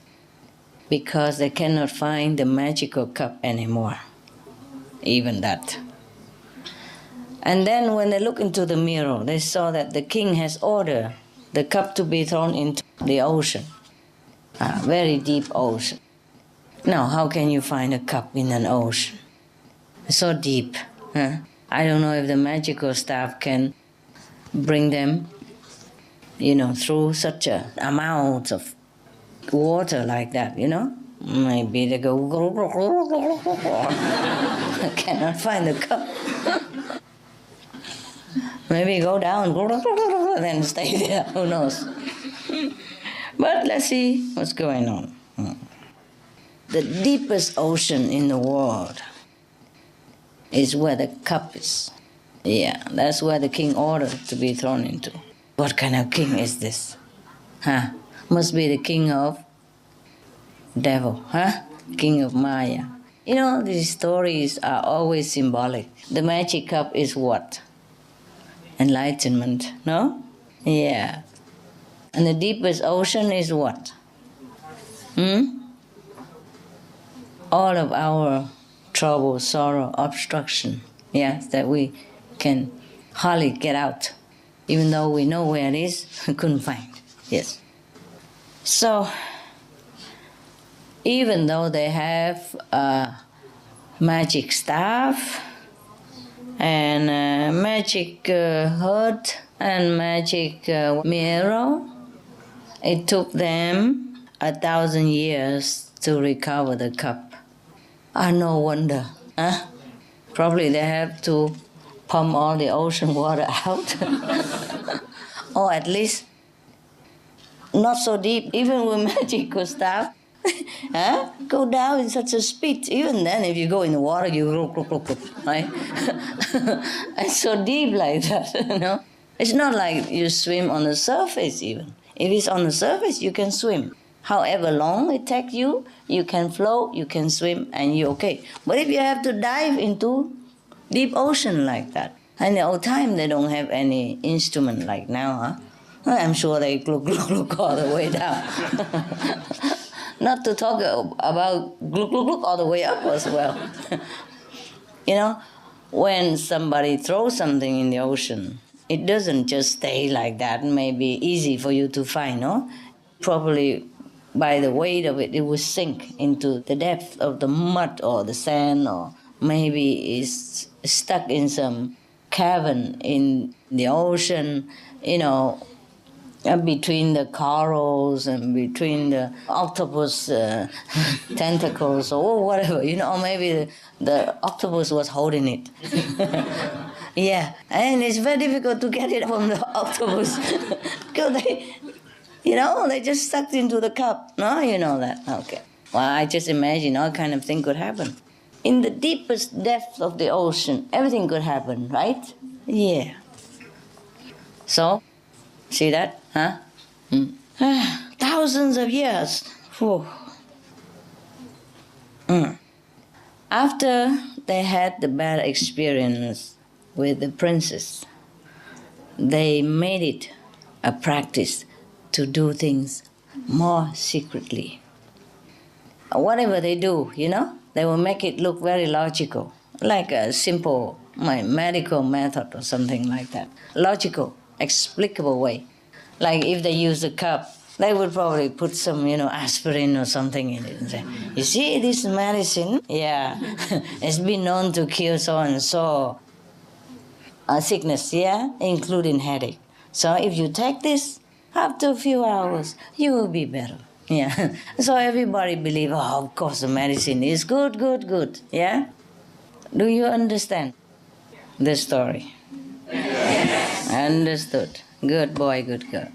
Because they cannot find the magical cup anymore. Even that. And then when they look into the mirror, they saw that the king has ordered the cup to be thrown into the ocean. A very deep ocean. Now, how can you find a cup in an ocean? It's so deep. Huh? I don't know if the magical staff can bring them, through such a amount of water like that, Maybe they go, cannot find the cup. Maybe go down, then stay there, who knows. But let's see what's going on. The deepest ocean in the world is where the cup is. Yeah, that's where the king ordered to be thrown into. What kind of king is this? Must be the king of devil, King of Maya. These stories are always symbolic. The magic cup is what? Enlightenment, no? Yeah. And the deepest ocean is what? All of our trouble, sorrow, obstruction, that we can hardly get out. Even though we know where it is, we couldn't find. Yes. So, even though they have a magic staff and a magic hut and magic mirror, it took them 1,000 years to recover the cup. No wonder. Probably they have to pump all the ocean water out. Or at least not so deep, even with magical staff. Go down in such a speed. Even then, if you go in the water, you right? It's so deep like that, It's not like you swim on the surface even. If it's on the surface, you can swim. However long it takes you, you can float, you can swim, and you're okay. But if you have to dive into deep ocean like that, in the old time they don't have any instrument like now, I'm sure they look all the way down. Not to talk about look all the way up as well. When somebody throws something in the ocean, it doesn't just stay like that and may be easy for you to find, no? Probably by the weight of it, it will sink into the depth of the mud or the sand, or maybe it's stuck in some cavern in the ocean, between the corals and between the octopus tentacles or whatever, or maybe the octopus was holding it. Yeah, and it's very difficult to get it from the octopus because they just sucked into the cup. No, you know that. Okay. Well, I just imagine all kind of thing could happen. In the deepest depth of the ocean, everything could happen, right? Yeah. So, see that? Thousands of years. After they had the bad experience with the princess, they made it a practice to do things more secretly. Whatever they do, they will make it look very logical, like a simple medical method or something like that. Logical, explicable way. Like if they use a cup, they would probably put some, aspirin or something in it and say, you see this medicine? Yeah, it's been known to cure so and so sickness, yeah, including headache. So if you take this, after a few hours, you will be better. Yeah. So everybody believe, of course the medicine is good, yeah? Do you understand the story? Understood. Good boy, good girl.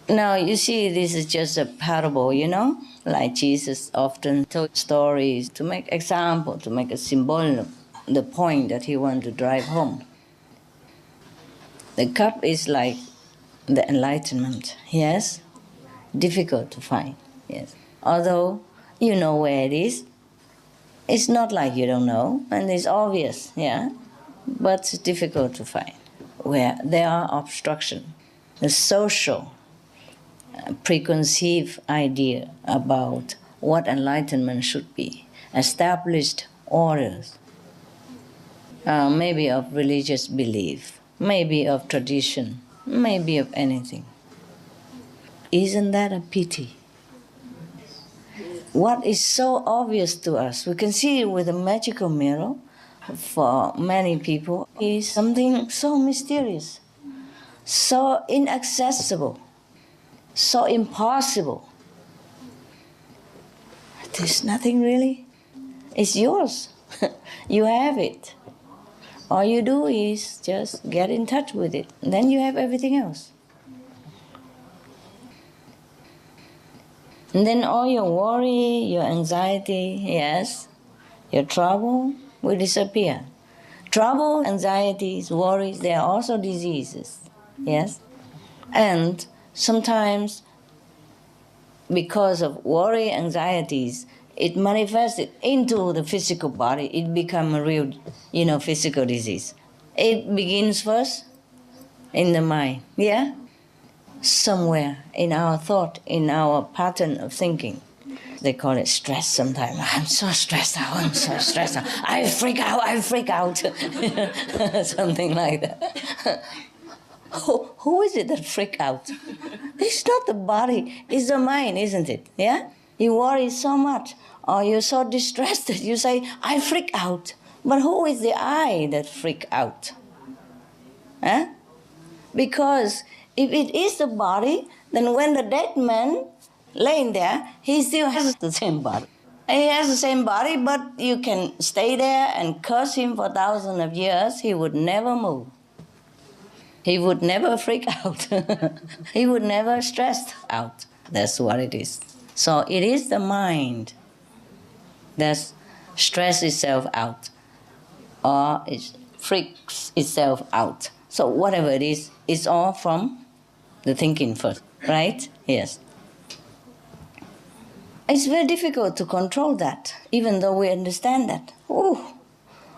Now, you see, this is just a parable, like Jesus often told stories to make example, to make a symbol of the point that he wanted to drive home. The cup is like the enlightenment, yes? Difficult to find, yes. Although you know where it is, it's not like you don't know, and it's obvious, yeah? But it's difficult to find. Where there are obstructions, the social preconceived idea about what enlightenment should be, established orders, maybe of religious belief, maybe of tradition, maybe of anything. Isn't that a pity? What is so obvious to us, we can see it with a magical mirror, for many people, is something so mysterious, so inaccessible, so impossible. There's nothing really. It's yours. You have it. All you do is just get in touch with it. Then you have everything else. And then all your worry, your anxiety, yes, your trouble will disappear. Trouble, anxieties, worries, they are also diseases, yes? And sometimes, because of worry, anxieties, it manifested into the physical body. It becomes a real, physical disease. It begins first in the mind, yeah? Somewhere in our thought, in our pattern of thinking. They call it stress sometimes. I'm so stressed out, I freak out. Something like that. Who is it that freak out? It's not the body, it's the mind, isn't it? Yeah? You worry so much, or you're so distressed that you say, I freak out. But who is the I that freak out? Huh? Because if it is the body, then when the dead man laying there, he still has the same body. He has the same body, but you can stay there and curse him for thousands of years. He would never move. He would never freak out. He would never stress out. That's what it is. So it is the mind that stresses itself out, or it freaks itself out. So whatever it is, it's all from the thinking first, right? Yes. It's very difficult to control that, even though we understand that. Oh,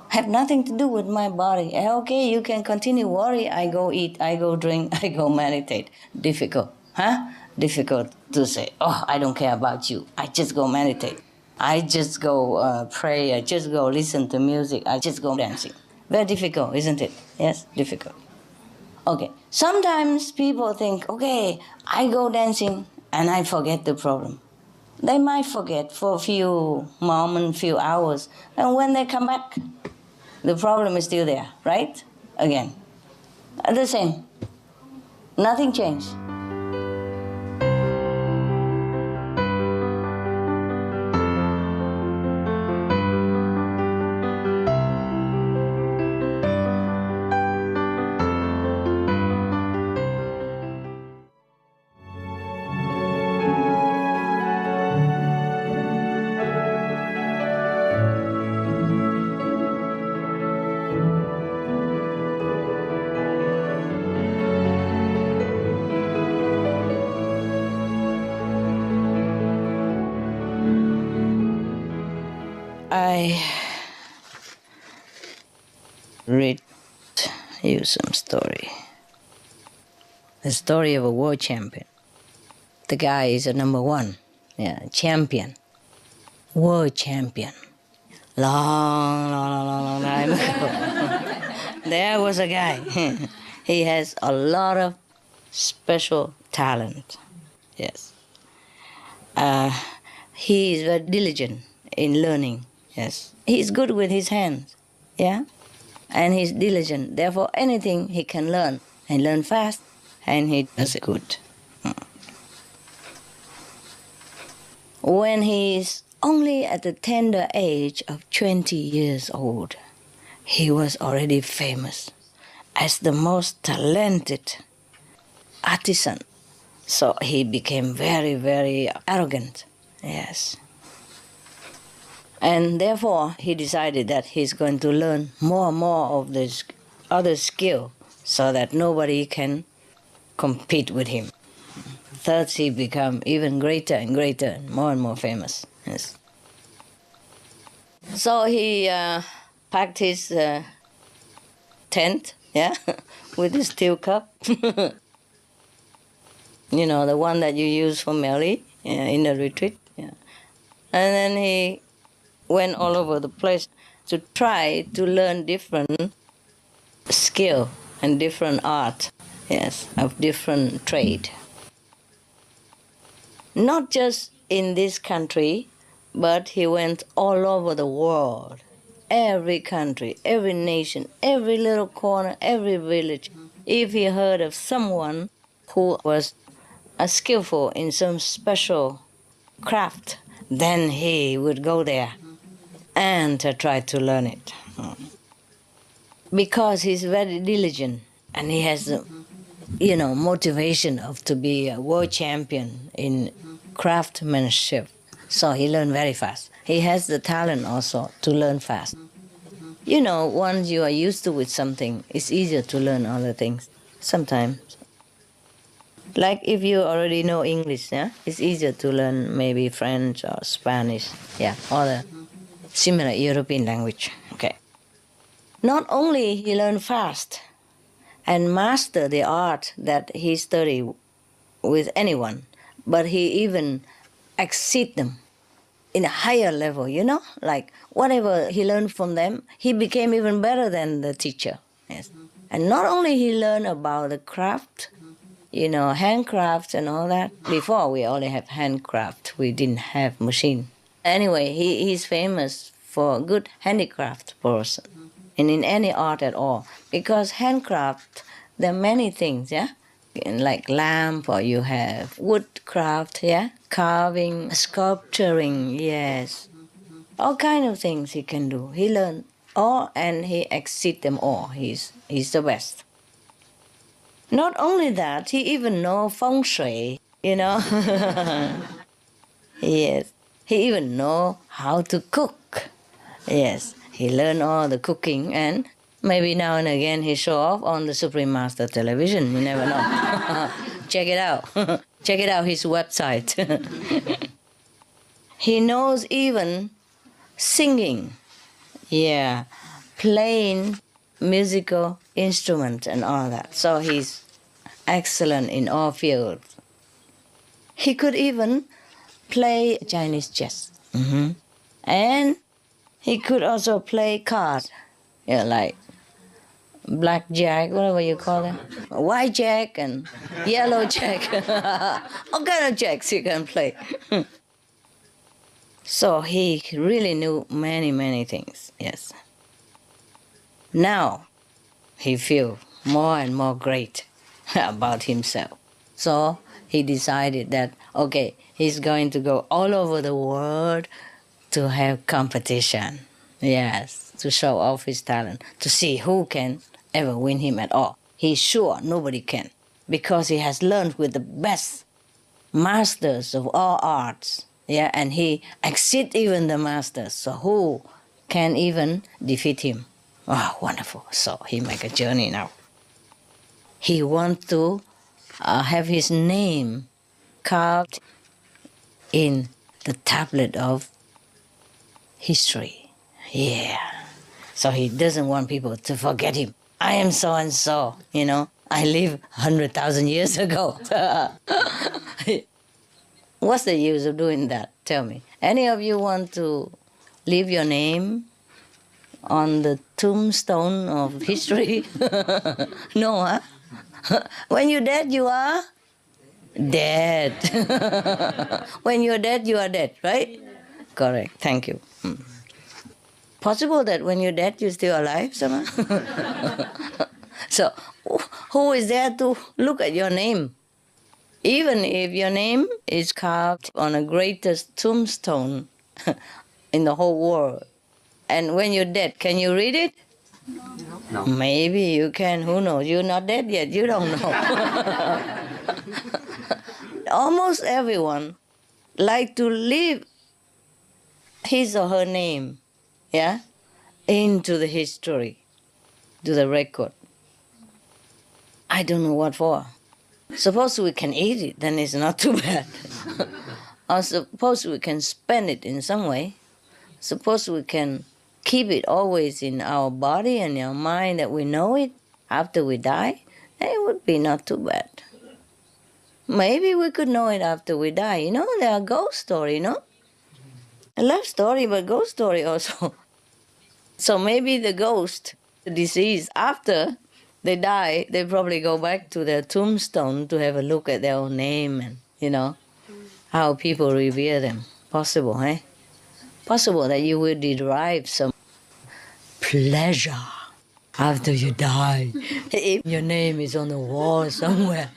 have nothing to do with my body. Okay, you can continue worry. I go eat, I go drink, I go meditate. Difficult, huh? Difficult to say, I don't care about you. I just go meditate. I just go pray. I just go listen to music. I just go dancing. Very difficult, isn't it? Yes, difficult. Okay, sometimes people think, okay, I go dancing and I forget the problem. They might forget for a few moments, few hours, and when they come back, the problem is still there, right? Again. The same. Nothing changed. I read you some story. The story of a world champion. The guy is a number one, champion, world champion. Long time ago. There was a guy. He has a lot of special talent. Yes. He is very diligent in learning. Yes. He's good with his hands. Yeah. And he's diligent. Therefore, anything he can learn. He learn fast, and he does it good. When he's only at the tender age of 20 years old, he was already famous as the most talented artisan. So he became very, very arrogant. Yes. And therefore, he decided that he's going to learn more and more of this other skill so that nobody can compete with him. Thus, he became even greater and greater and more famous. Yes. So he packed his tent, with his steel cup. You know, the one that you use for Meli in the retreat. Yeah. And then he went all over the place to try to learn different skill and different art, of different trade. Not just in this country, but he went all over the world. Every country, every nation, every little corner, every village. If he heard of someone who was skillful in some special craft, then he would go there and try to learn it. Because he's very diligent and he has the motivation to be a world champion in craftsmanship. So he learned very fast. He has the talent also to learn fast. Once you are used to with something, it's easier to learn other things sometimes. Like if you already know English, it's easier to learn maybe French or Spanish, other similar European language. Okay. Not only he learned fast and master the art that he studied with anyone, but he even exceed them in a higher level, like whatever he learned from them, he became even better than the teacher. Yes. And not only he learned about the craft, handcraft and all that. Before we only have handcraft, we didn't have machine. Anyway, he's famous for a good handicraft person, and in any art at all. Because handcraft, there are many things, like lamp, or you have woodcraft, carving, sculpturing, yes. All kind of things he can do. He learned all and he exceeds them all. He's the best. Not only that, he even knows feng shui, Yes. He even knows how to cook. Yes. He learned all the cooking, and maybe now and again he show off on the Supreme Master television. You never know. Check it out. Check it out, his website. He knows even singing. Playing musical instruments and all that. So he's excellent in all fields. He could even play Chinese chess. And he could also play cards, like blackjack, whatever you call it, white jack and yellow jack. All kind of jacks he can play. So he really knew many things, yes. Now he feels more and more great about himself. So he decided that, okay, he's going to go all over the world to have competition. Yes, to show off his talent, to see who can ever win him at all. He's sure nobody can, because he has learned with the best masters of all arts. And he exceeds even the masters. So who can even defeat him? Oh, wonderful. So he make a journey now. He wants to have his name carved in the tablet of history. Yeah. So he doesn't want people to forget him. I am so and so, I lived 100,000 years ago. What's the use of doing that? Tell me. Any of you want to leave your name on the tombstone of history? No, huh? When you're dead, you are dead. When you're dead, you are dead, right? Correct. Thank you. Possible that when you're dead, you're still alive somehow? So, who is there to look at your name? Even if your name is carved on the greatest tombstone in the whole world, and when you're dead, can you read it? No. Maybe you can. Who knows? You're not dead yet. You don't know. Almost everyone like to leave his or her name, into the history, to the record. I don't know what for. Suppose we can eat it, then it's not too bad. Or suppose we can spend it in some way. Suppose we can keep it always in our body and our mind that we know it after we die, then it would be not too bad. Maybe we could know it after we die. There are ghost stories, A love story, but ghost story also. So maybe the ghost, the deceased, after they die, they probably go back to their tombstone to have a look at their own name and, how people revere them. Possible, eh? Possible that you will derive some pleasure after you die, if your name is on the wall somewhere.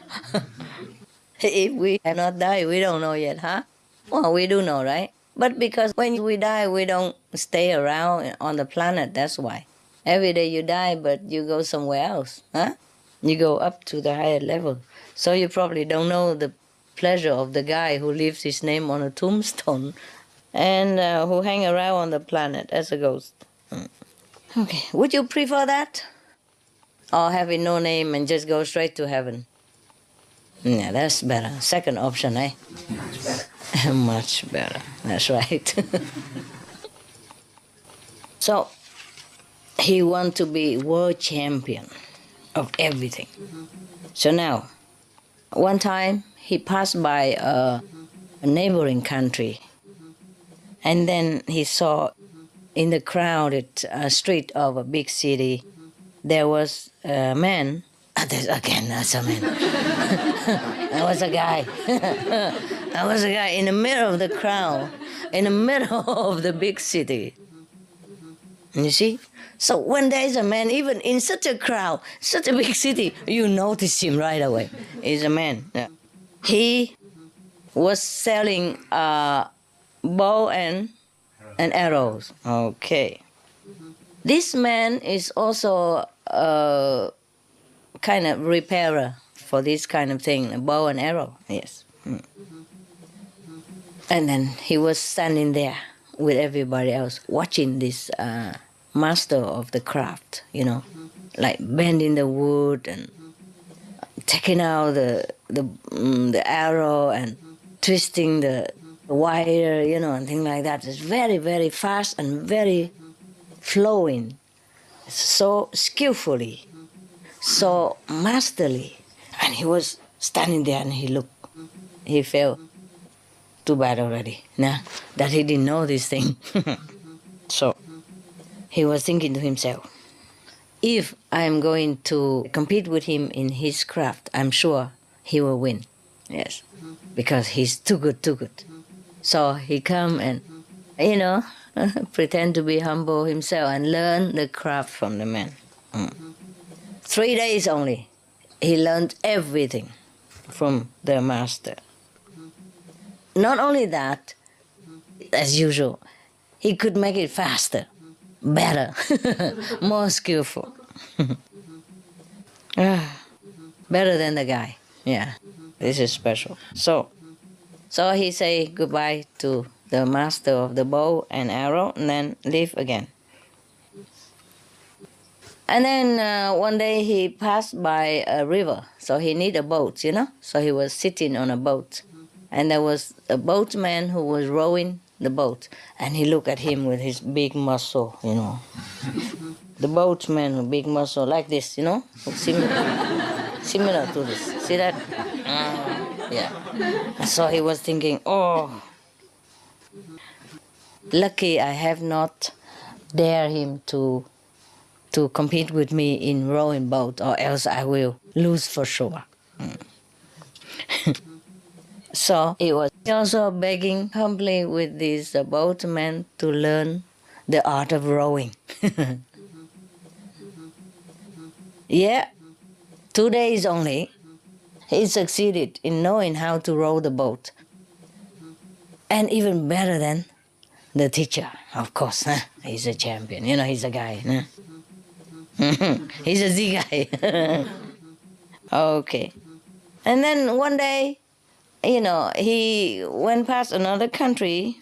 If we have not died, we don't know yet, huh? Well, we do know, right? But because when we die, we don't stay around on the planet, that's why. Every day you die, but you go somewhere else, huh? You go up to the higher level. So you probably don't know the pleasure of the guy who leaves his name on a tombstone and who hang around on the planet as a ghost. Okay, would you prefer that? Or having no name and just go straight to heaven? Yeah, that's better. Second option, eh? Much better. Much better. That's right. So, he wants to be world champion of everything. So now, one time he passed by a neighboring country, and then he saw in the crowded street of a big city, there was a man. That's a man. That was a guy. That was a guy in the middle of the crowd, in the middle of the big city. You see? So when there is a man, even in such a crowd, such a big city, you notice him right away. He's a man. Yeah. He was selling bow and arrows. Okay. This man is also a kind of repairer for this kind of thing, a bow and arrow, yes. And then he was standing there with everybody else, watching this master of the craft, like bending the wood and taking out the arrow and twisting the wire, and things like that. It's very, very fast and very flowing, so skillfully, so masterly. And he was standing there and he looked. He felt too bad already, that he didn't know this thing. So he was thinking to himself, if I'm going to compete with him in his craft, I'm sure he will win. Yes, because he's too good. So he come and, pretend to be humble himself and learn the craft from the man. 3 days only, he learned everything from the master. Not only that, as usual, he could make it faster, better, more skillful. Better than the guy. Yeah, this is special. So he say goodbye to the master of the bow and arrow and then leave again. And then one day he passed by a river, so he need a boat, So he was sitting on a boat. And there was a boatman who was rowing the boat. And he looked at him with his big muscle, you know. The boatman with big muscle, like this, you know, similar to this. See that? Yeah. So he was thinking, oh, lucky I have not dared him to compete with me in rowing boat, or else I will lose for sure. So he was also begging humbly with this boatman to learn the art of rowing. Yeah, 2 days only, he succeeded in knowing how to row the boat. And even better than the teacher, of course. Huh? He's a champion, you know, he's a guy. Huh? He's a Z guy. Okay. And then one day, you know, he went past another country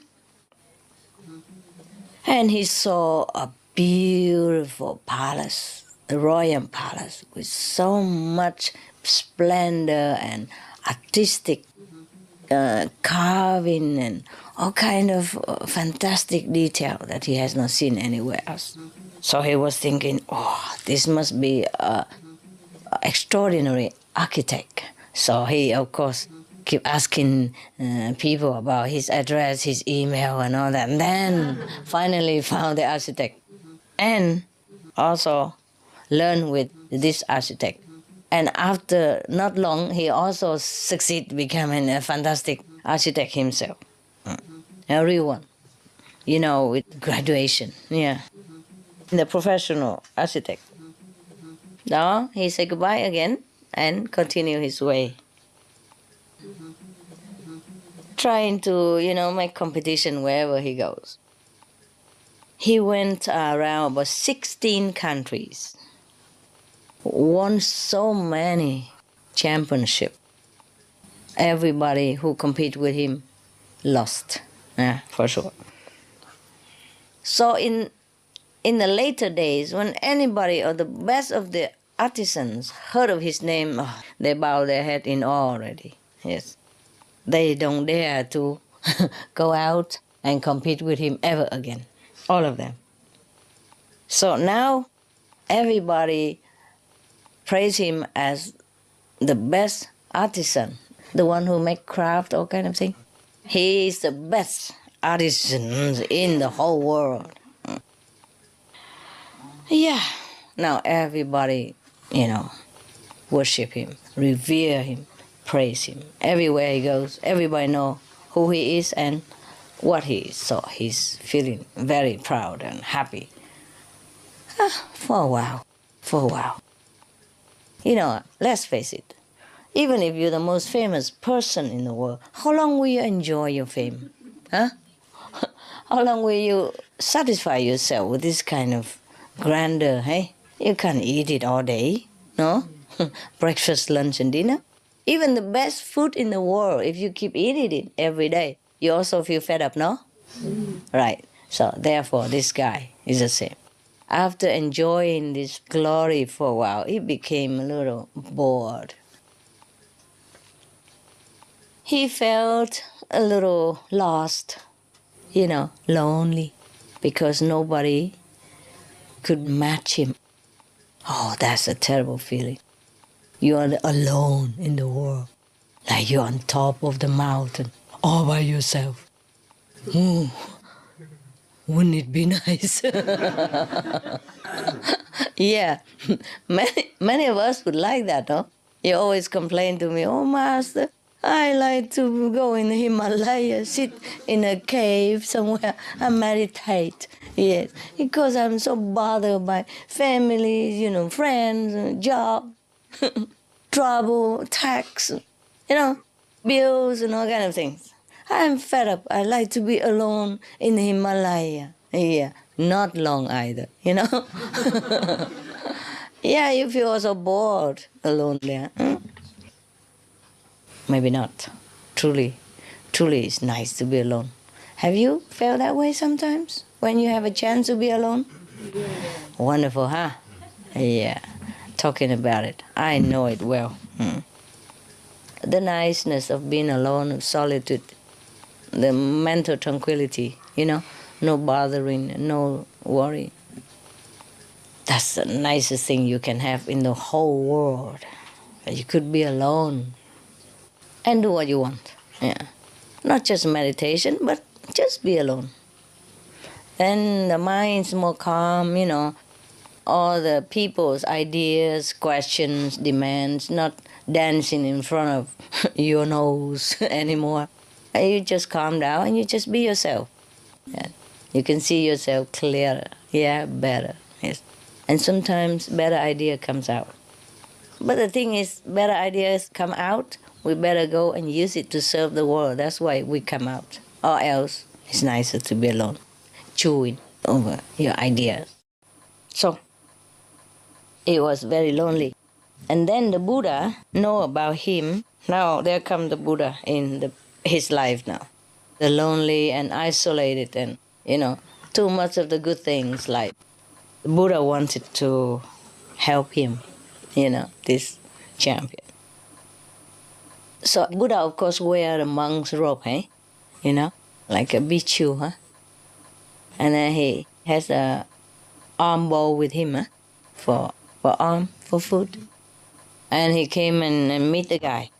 and he saw a beautiful palace, the royal palace, with so much splendor and artistic carving and all kind of fantastic detail that he has not seen anywhere else. So he was thinking, oh, this must be an extraordinary architect. So he, of course, keep asking people about his address, his email and all that. And then finally found the architect. And also learned with this architect. And after not long, he also succeeded becoming a fantastic architect himself. A real one. You know, with graduation, yeah. The professional architect. Now he said goodbye again and continue his way. Trying to, you know, make competition wherever he goes. He went around about 16 countries. Won so many championships. Everybody who competed with him lost, yeah, for sure. So in the later days, when anybody or the best of the artisans heard of his name, oh, they bow their head in awe already. Yes, they don't dare to go out and compete with him ever again. All of them. So now everybody praise him as the best artisan, the one who make craft, all kind of thing. He is the best artisan in the whole world. Yeah, now everybody, you know, worship him, revere him, praise him. Everywhere he goes, everybody know who he is and what he is. So he's feeling very proud and happy. For a while. You know, let's face it, even if you're the most famous person in the world, how long will you enjoy your fame? Huh? How long will you satisfy yourself with this kind of grandeur, hey? You can't eat it all day, no? Breakfast, lunch, and dinner. Even the best food in the world, if you keep eating it every day, you also feel fed up, no? Right. So therefore, this guy is the same. After enjoying this glory for a while, he became a little bored. He felt a little lost, you know, lonely, because nobody could match him. Oh, that's a terrible feeling. You are alone in the world, like you're on top of the mountain, all by yourself. Ooh. Wouldn't it be nice? Yeah, many of us would like that, no? You always complain to me, oh, Master, I like to go in the Himalaya, sit in a cave somewhere and meditate. Yes, because I'm so bothered by family, you know, friends, job, trouble, tax, you know, bills and all kind of things. I'm fed up. I like to be alone in the Himalaya. Yeah, not long either, you know. Yeah, you feel also bored alone there. Maybe not. Truly it's nice to be alone. Have you felt that way sometimes when you have a chance to be alone? Yeah. Wonderful, huh? Yeah, talking about it. I know it well. The niceness of being alone, of solitude. the mental tranquility, no bothering, no worry. That's the nicest thing you can have in the whole world. You could be alone and do what you want. Yeah. Not just meditation, but just be alone. Then the mind's more calm, all the people's ideas, questions, demands, not dancing in front of your nose anymore. And you just calm down and you just be yourself. Yeah. You can see yourself clearer, better. Yes. And sometimes better idea comes out. But the thing is, better ideas come out, we better go and use it to serve the world. That's why we come out. Or else, it's nicer to be alone, chewing over your ideas. So, he was very lonely. And then the Buddha know about him. Now, there comes the Buddha in his life now. The lonely and isolated and, too much of the good things. Like, the Buddha wanted to help him, this champion. So Buddha, of course, wear the monk's robe, like a bhikkhu, and then he has a arm bowl with him, for food. And he came and meet the guy.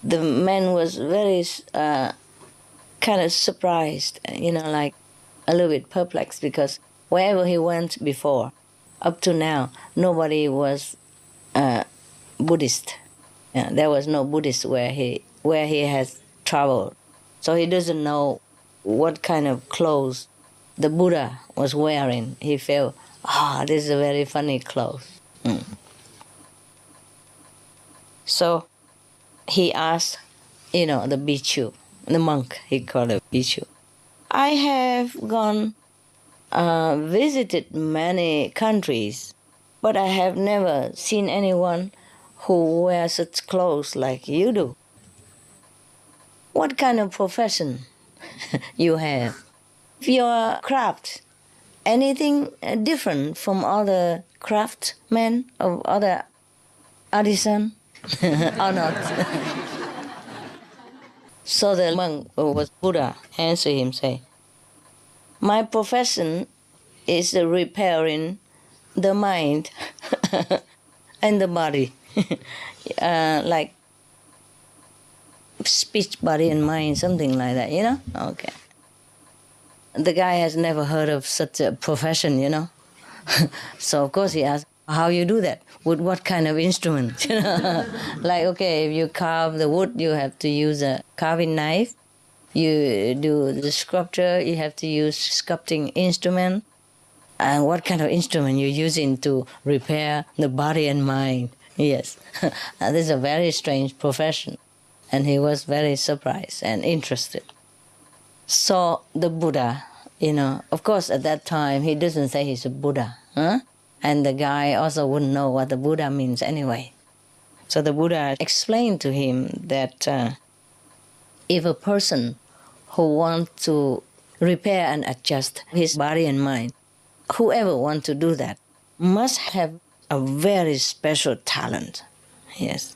The man was very kind of surprised, like a little bit perplexed, because wherever he went before, up to now, nobody was Buddhist. There was no Buddhist where he has traveled. So he doesn't know what kind of clothes the Buddha was wearing. He felt, this is a very funny clothes. So he asked, the bhikkhu, the monk, he called it bhikkhu. I have gone, visited many countries, but I have never seen anyone who wears such clothes like you do. What kind of profession you have? If your craft, anything different from other craftsmen or other artisan or not? So the monk, who was Buddha, answered him, say, my profession is repairing the mind and the body. Like speech, body and mind, something like that, Okay. The guy has never heard of such a profession, So of course he asked, how you do that? With what kind of instrument? Like, okay, if you carve the wood, you have to use a carving knife. You do the sculpture, you have to use sculpting instrument. And what kind of instrument you're using to repair the body and mind? Yes, this is a very strange profession. And he was very surprised and interested. So the Buddha, of course at that time he doesn't say he's a Buddha. And the guy also wouldn't know what the Buddha means anyway. So the Buddha explained to him that if a person who wants to repair and adjust his body and mind, whoever wants to do that, must have a very special talent. Yes.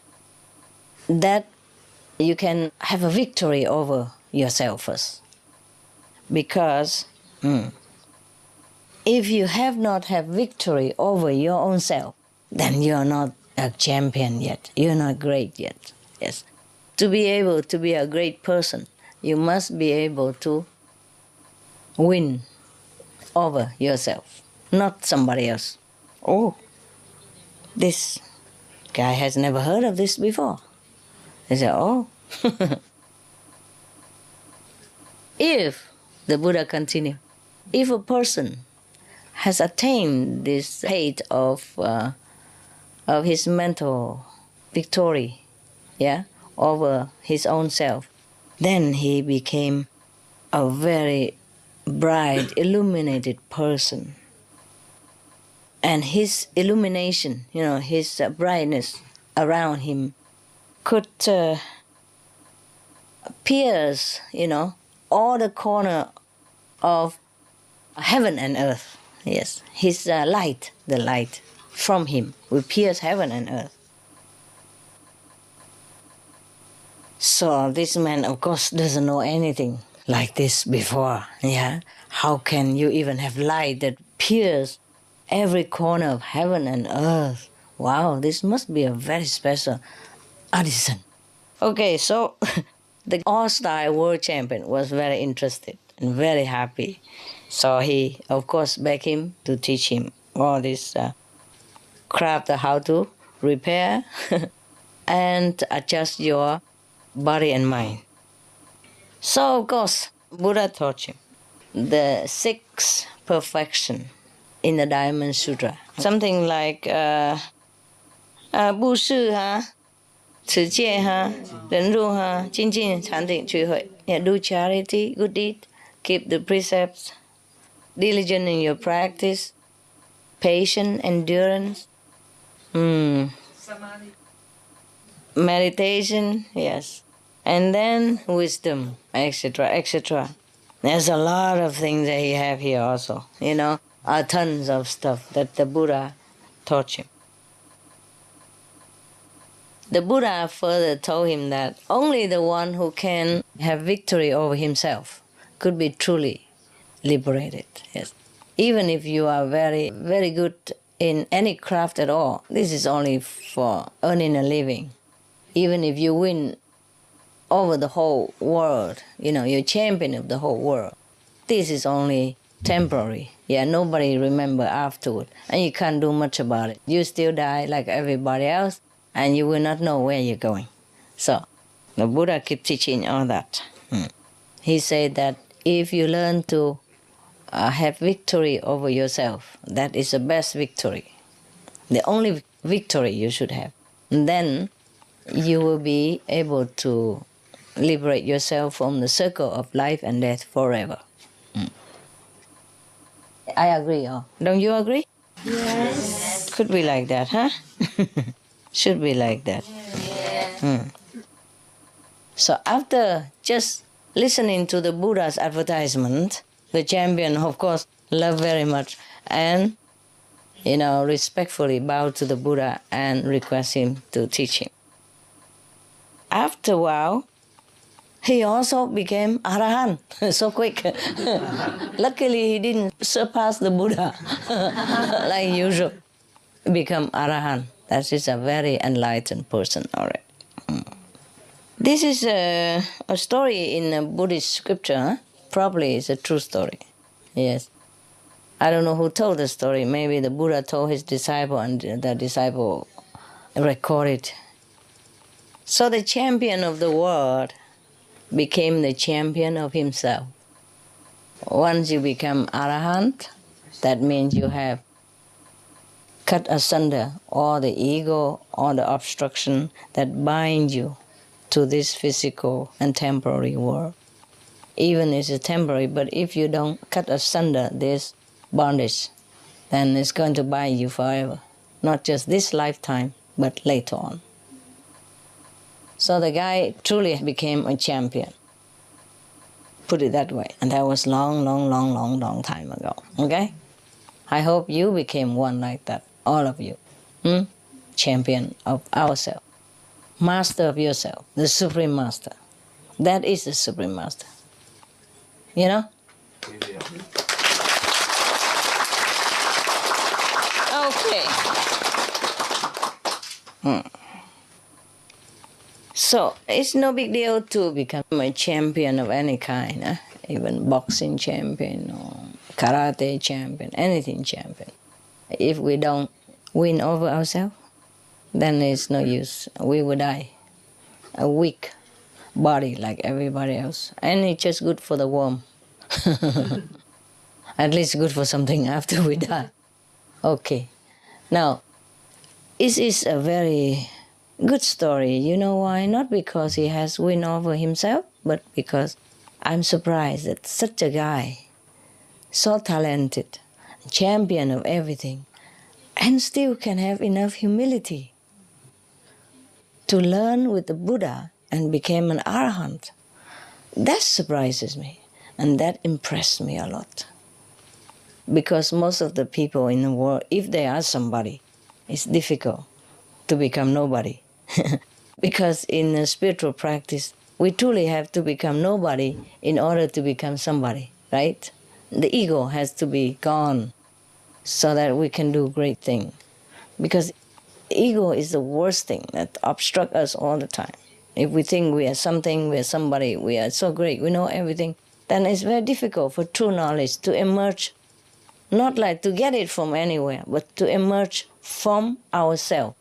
That you can have a victory over yourself first. Because if you have not had victory over your own self, then you're not a champion yet. You're not great yet. Yes. To be able to be a great person, you must be able to win over yourself, not somebody else. Oh, this guy has never heard of this before. He said, oh. If, the Buddha continued, if a person has attained this state of his mental victory, over his own self, then he became a very bright, illuminated person. And his illumination, his brightness around him could pierce, all the corner of heaven and earth. Yes, his light, the light from him will pierce heaven and earth. So this man, of course, doesn't know anything like this before. Yeah, how can you even have light that pierces every corner of heaven and earth? Wow, this must be a very special artisan. Okay, so the all-star world champion was very interested and very happy. So he, of course, begged him to teach him all this craft, how to repair and adjust your body and mind. So, of course, Buddha taught him the 6 perfection in the Diamond Sutra. Something like 布施哈、持戒哈、忍辱哈、精进、禅定、聚会. Yeah, do charity, good deed, keep the precepts, diligent in your practice, patient, endurance, meditation, yes. And then wisdom, etc., etc. There's a lot of things that he have here also, tons of stuff that the Buddha taught him. The Buddha further told him that only the one who can have victory over himself could be truly liberated. Yes. Even if you are very, very good in any craft at all, this is only for earning a living. Even if you win over the whole world, you're champion of the whole world, this is only temporary. Yeah, nobody remember afterward, and you can't do much about it. You still die like everybody else, and you will not know where you're going. So, the Buddha kept teaching all that. He said that if you learn to have victory over yourself, that is the best victory, the only victory you should have. And then you will be able to liberate yourself from the circle of life and death forever. I agree. Oh, don't you agree? Yes. Could be like that, huh? Should be like that. Yes. So after just listening to the Buddha's advertisement, the champion, of course, loved very much and, respectfully bowed to the Buddha and request him to teach him. After a while, he also became Arahant so quick. Luckily, he didn't surpass the Buddha like usual. Become Arahant. That is a very enlightened person already. This is a story in a Buddhist scripture. Huh? Probably it's a true story. Yes. I don't know who told the story. Maybe the Buddha told his disciple and the disciple recorded. So the champion of the world became the champion of himself. Once you become Arahant, that means you have cut asunder all the ego, all the obstruction that bind you to this physical and temporary world. Even if it's temporary, but if you don't cut asunder this bondage, then it's going to bind you forever. Not just this lifetime, but later on. So the guy truly became a champion. Put it that way. And that was long time ago. Okay? I hope you became one like that. All of you. Champion of ourselves. Master of yourself. The Supreme Master. That is the Supreme Master. You know? Okay. So, it's no big deal to become a champion of any kind, even boxing champion or karate champion, anything champion. If we don't win over ourselves, then it's no use. We will die. A weak body like everybody else. And it's just good for the worm. At least good for something after we die. Okay. Now, this is a very good story. You know why? Not because he has win over himself, but because I'm surprised that such a guy, so talented, champion of everything, and still can have enough humility to learn with the Buddha and became an Arahant. That surprises me, and that impressed me a lot. Because most of the people in the world, if they are somebody, it's difficult to become nobody. Because in a spiritual practice, we truly have to become nobody in order to become somebody, right? The ego has to be gone so that we can do great things. Because ego is the worst thing that obstructs us all the time. If we think we are something, we are somebody, we are so great, we know everything, then it's very difficult for true knowledge to emerge, not like to get it from anywhere, but to emerge from ourselves.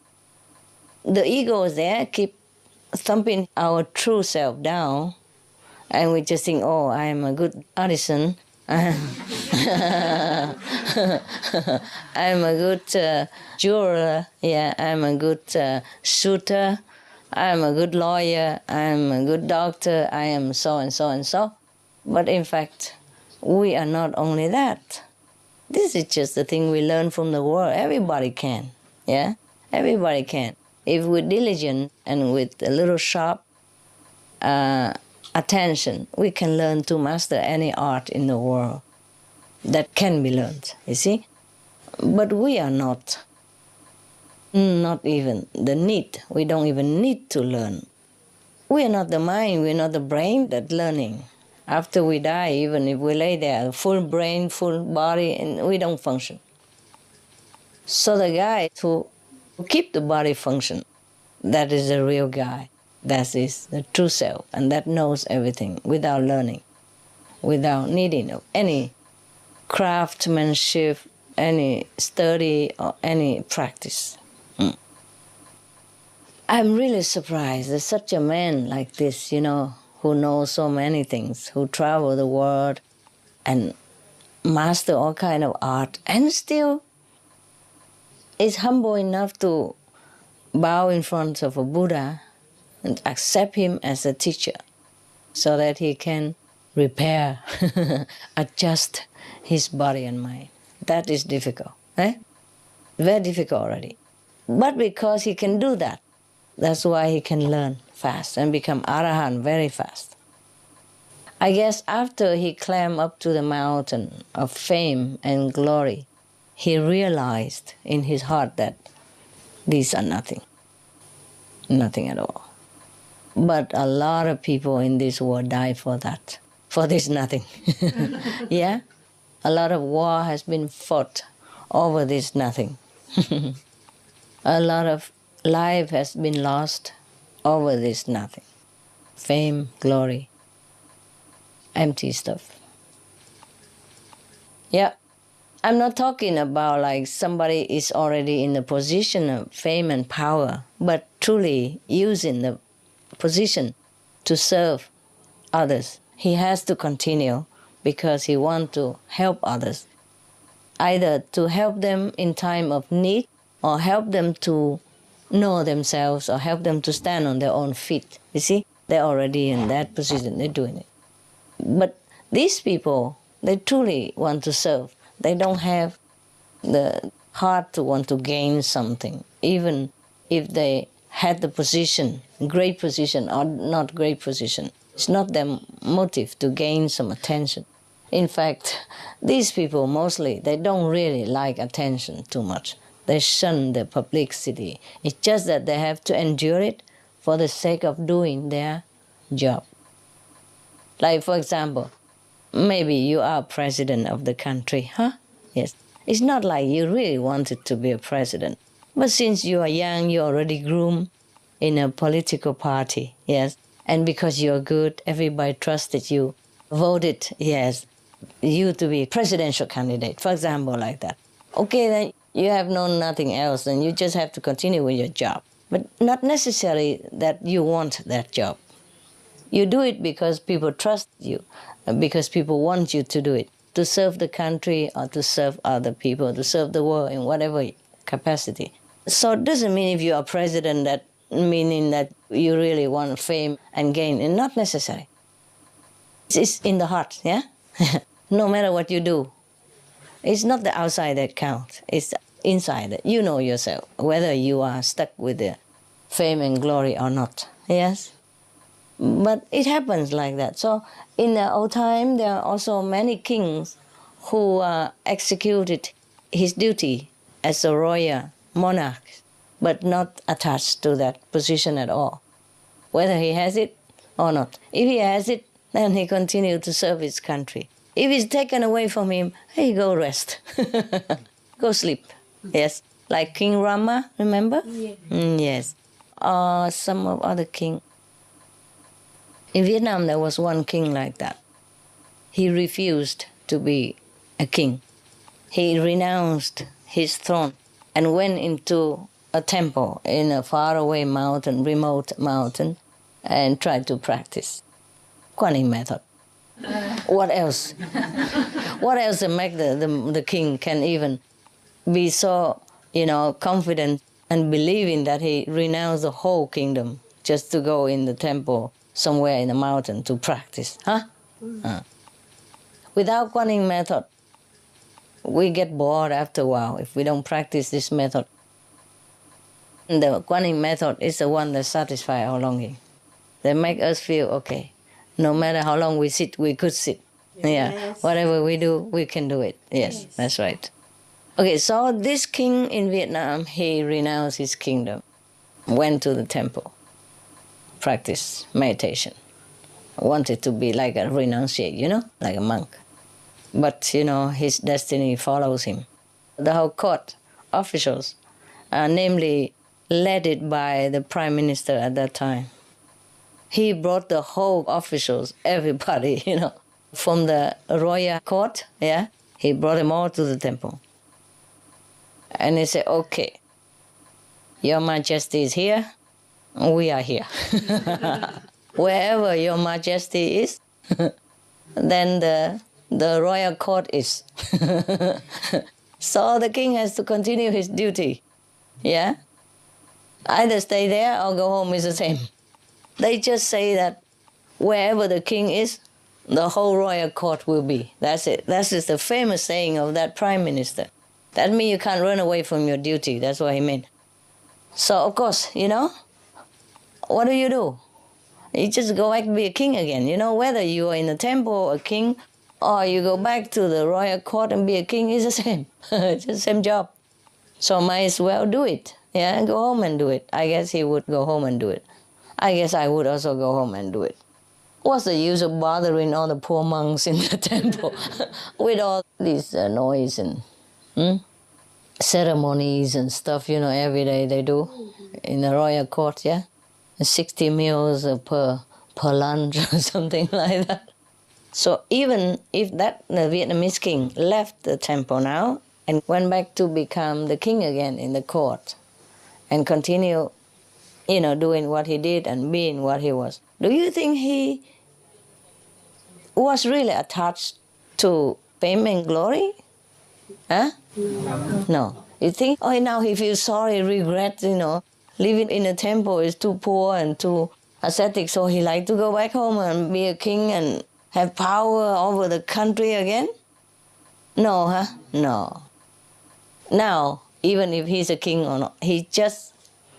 The ego is there, keep thumping our true self down, and we just think, oh, I am a good artisan, I'm a good jeweler, yeah, I'm a good shooter, I'm a good lawyer, I'm a good doctor, I am so and so and so. But in fact, we are not only that. This is just the thing we learn from the world. Everybody can, yeah? Everybody can. If we're diligent and with a little sharp attention, we can learn to master any art in the world that can be learned, you see? But we are not even the need. We don't even need to learn. We are not the mind, we're not the brain that's learning. After we die, even if we lay there, full brain, full body, and we don't function. So the guy who keep the body function, that is the real guy. That is the true self, and that knows everything without learning, without needing of any craftsmanship, any study, or any practice. I'm really surprised that such a man like this, who knows so many things, who travel the world and master all kind of art, and still is humble enough to bow in front of a Buddha and accept him as a teacher so that he can repair, adjust his body and mind. That is difficult, eh? Very difficult already. But because he can do that, that's why he can learn fast and become Arahant very fast. I guess after he climbed up to the mountain of fame and glory, he realized in his heart that these are nothing. Nothing at all. But a lot of people in this world die for that, for this nothing. Yeah? A lot of war has been fought over this nothing. A lot of life has been lost over this nothing. Fame, glory, empty stuff. Yeah. I'm not talking about like somebody is already in the position of fame and power, but truly using the position to serve others. He has to continue because he wants to help others, either to help them in time of need or help them to know themselves or help them to stand on their own feet. You see, they're already in that position, they're doing it. But these people, they truly want to serve. They don't have the heart to want to gain something, even if they had the position, great position or not great position. It's not their motive to gain some attention. In fact, these people mostly, they don't really like attention too much. They shun the publicity. It's just that they have to endure it for the sake of doing their job. Like, for example, maybe you are president of the country, huh? Yes. It's not like you really wanted to be a president. But since you are young, you already groomed in a political party, yes. And because you're good, everybody trusted you, voted, yes, you to be presidential candidate, for example, like that. Okay, then you have known nothing else, then you just have to continue with your job. But not necessarily that you want that job. You do it because people trust you, because people want you to do it, to serve the country or to serve other people, to serve the world in whatever capacity. So it doesn't mean if you are president that meaning that you really want fame and gain, and not necessary. It's in the heart, yeah? No matter what you do. It's not the outside that counts, it's inside that you know yourself, whether you are stuck with the fame and glory or not, yes? But it happens like that. So in the old time, there are also many kings who executed his duty as a royal monarch but not attached to that position at all, whether he has it or not. If he has it, then he continues to serve his country. If it's taken away from him, hey, go rest. Go sleep. Yes. Like King Rama, remember? Yeah. Yes. Or some of other king. In Vietnam, there was one king like that. He refused to be a king. He renounced his throne and went into a temple in a faraway mountain, remote mountain, and tried to practice Kuan Yin method. What else? What else to make the king can even be so, confident and believing that he renounced the whole kingdom just to go in the temple somewhere in the mountain to practice? Without Kuan Yin method, we get bored after a while if we don't practice this method. The Kuan Yin method is the one that satisfies our longing. They make us feel okay. No matter how long we sit, we could sit. Yes. Yeah, whatever we do, we can do it. Yes, that's right. Okay, so this king in Vietnam, he renounced his kingdom, went to the temple, practiced meditation, wanted to be like a renunciate, like a monk. But, his destiny follows him. The whole court officials, namely led by the prime minister at that time, he brought the whole officials, everybody, from the royal court, he brought them all to the temple. And he said, okay, Your Majesty is here, we are here. Wherever Your Majesty is, then the royal court is. So the king has to continue his duty, Either stay there or go home is the same. They just say that wherever the king is, the whole royal court will be. That's it. That's just the famous saying of that prime minister. That means you can't run away from your duty. That's what he meant. So, of course, what do? You just go back to be a king again. Whether you are in a temple, a king, or you go back to the royal court and be a king, is the same. It's the same job. So might as well do it. Go home and do it. I guess he would go home and do it. I guess I would also go home and do it. What's the use of bothering all the poor monks in the temple with all this noise and ceremonies and stuff, every day they do in the royal court, 60 meals per lunch or something like that. So even if the Vietnamese king left the temple now and went back to become the king again in the court and continue, doing what he did and being what he was, do you think he was really attached to fame and glory? No. You think, now he feels sorry, regret, living in a temple is too poor and too ascetic, so he like to go back home and be a king and have power over the country again? No, No. Now, even if he's a king or not, he just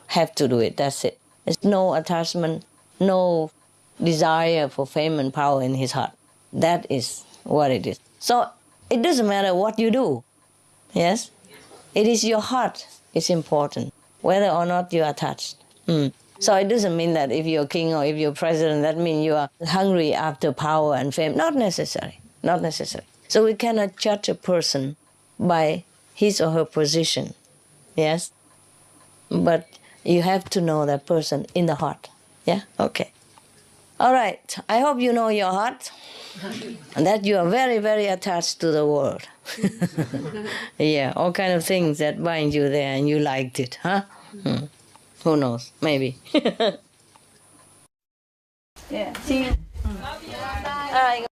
have to do it, that's it. There's no attachment, no desire for fame and power in his heart. That is what it is. So it doesn't matter what you do, yes? It is your heart is important, whether or not you are attached. So it doesn't mean that if you're king or if you're president, that means you are hungry after power and fame. Not necessary, not necessary. So we cannot judge a person by his or her position, yes? But you have to know that person in the heart, Okay. All right, I hope you know your heart and that you are very, very attached to the world. All kind of things that bind you there and you liked it, Who knows, maybe. See you. Bye.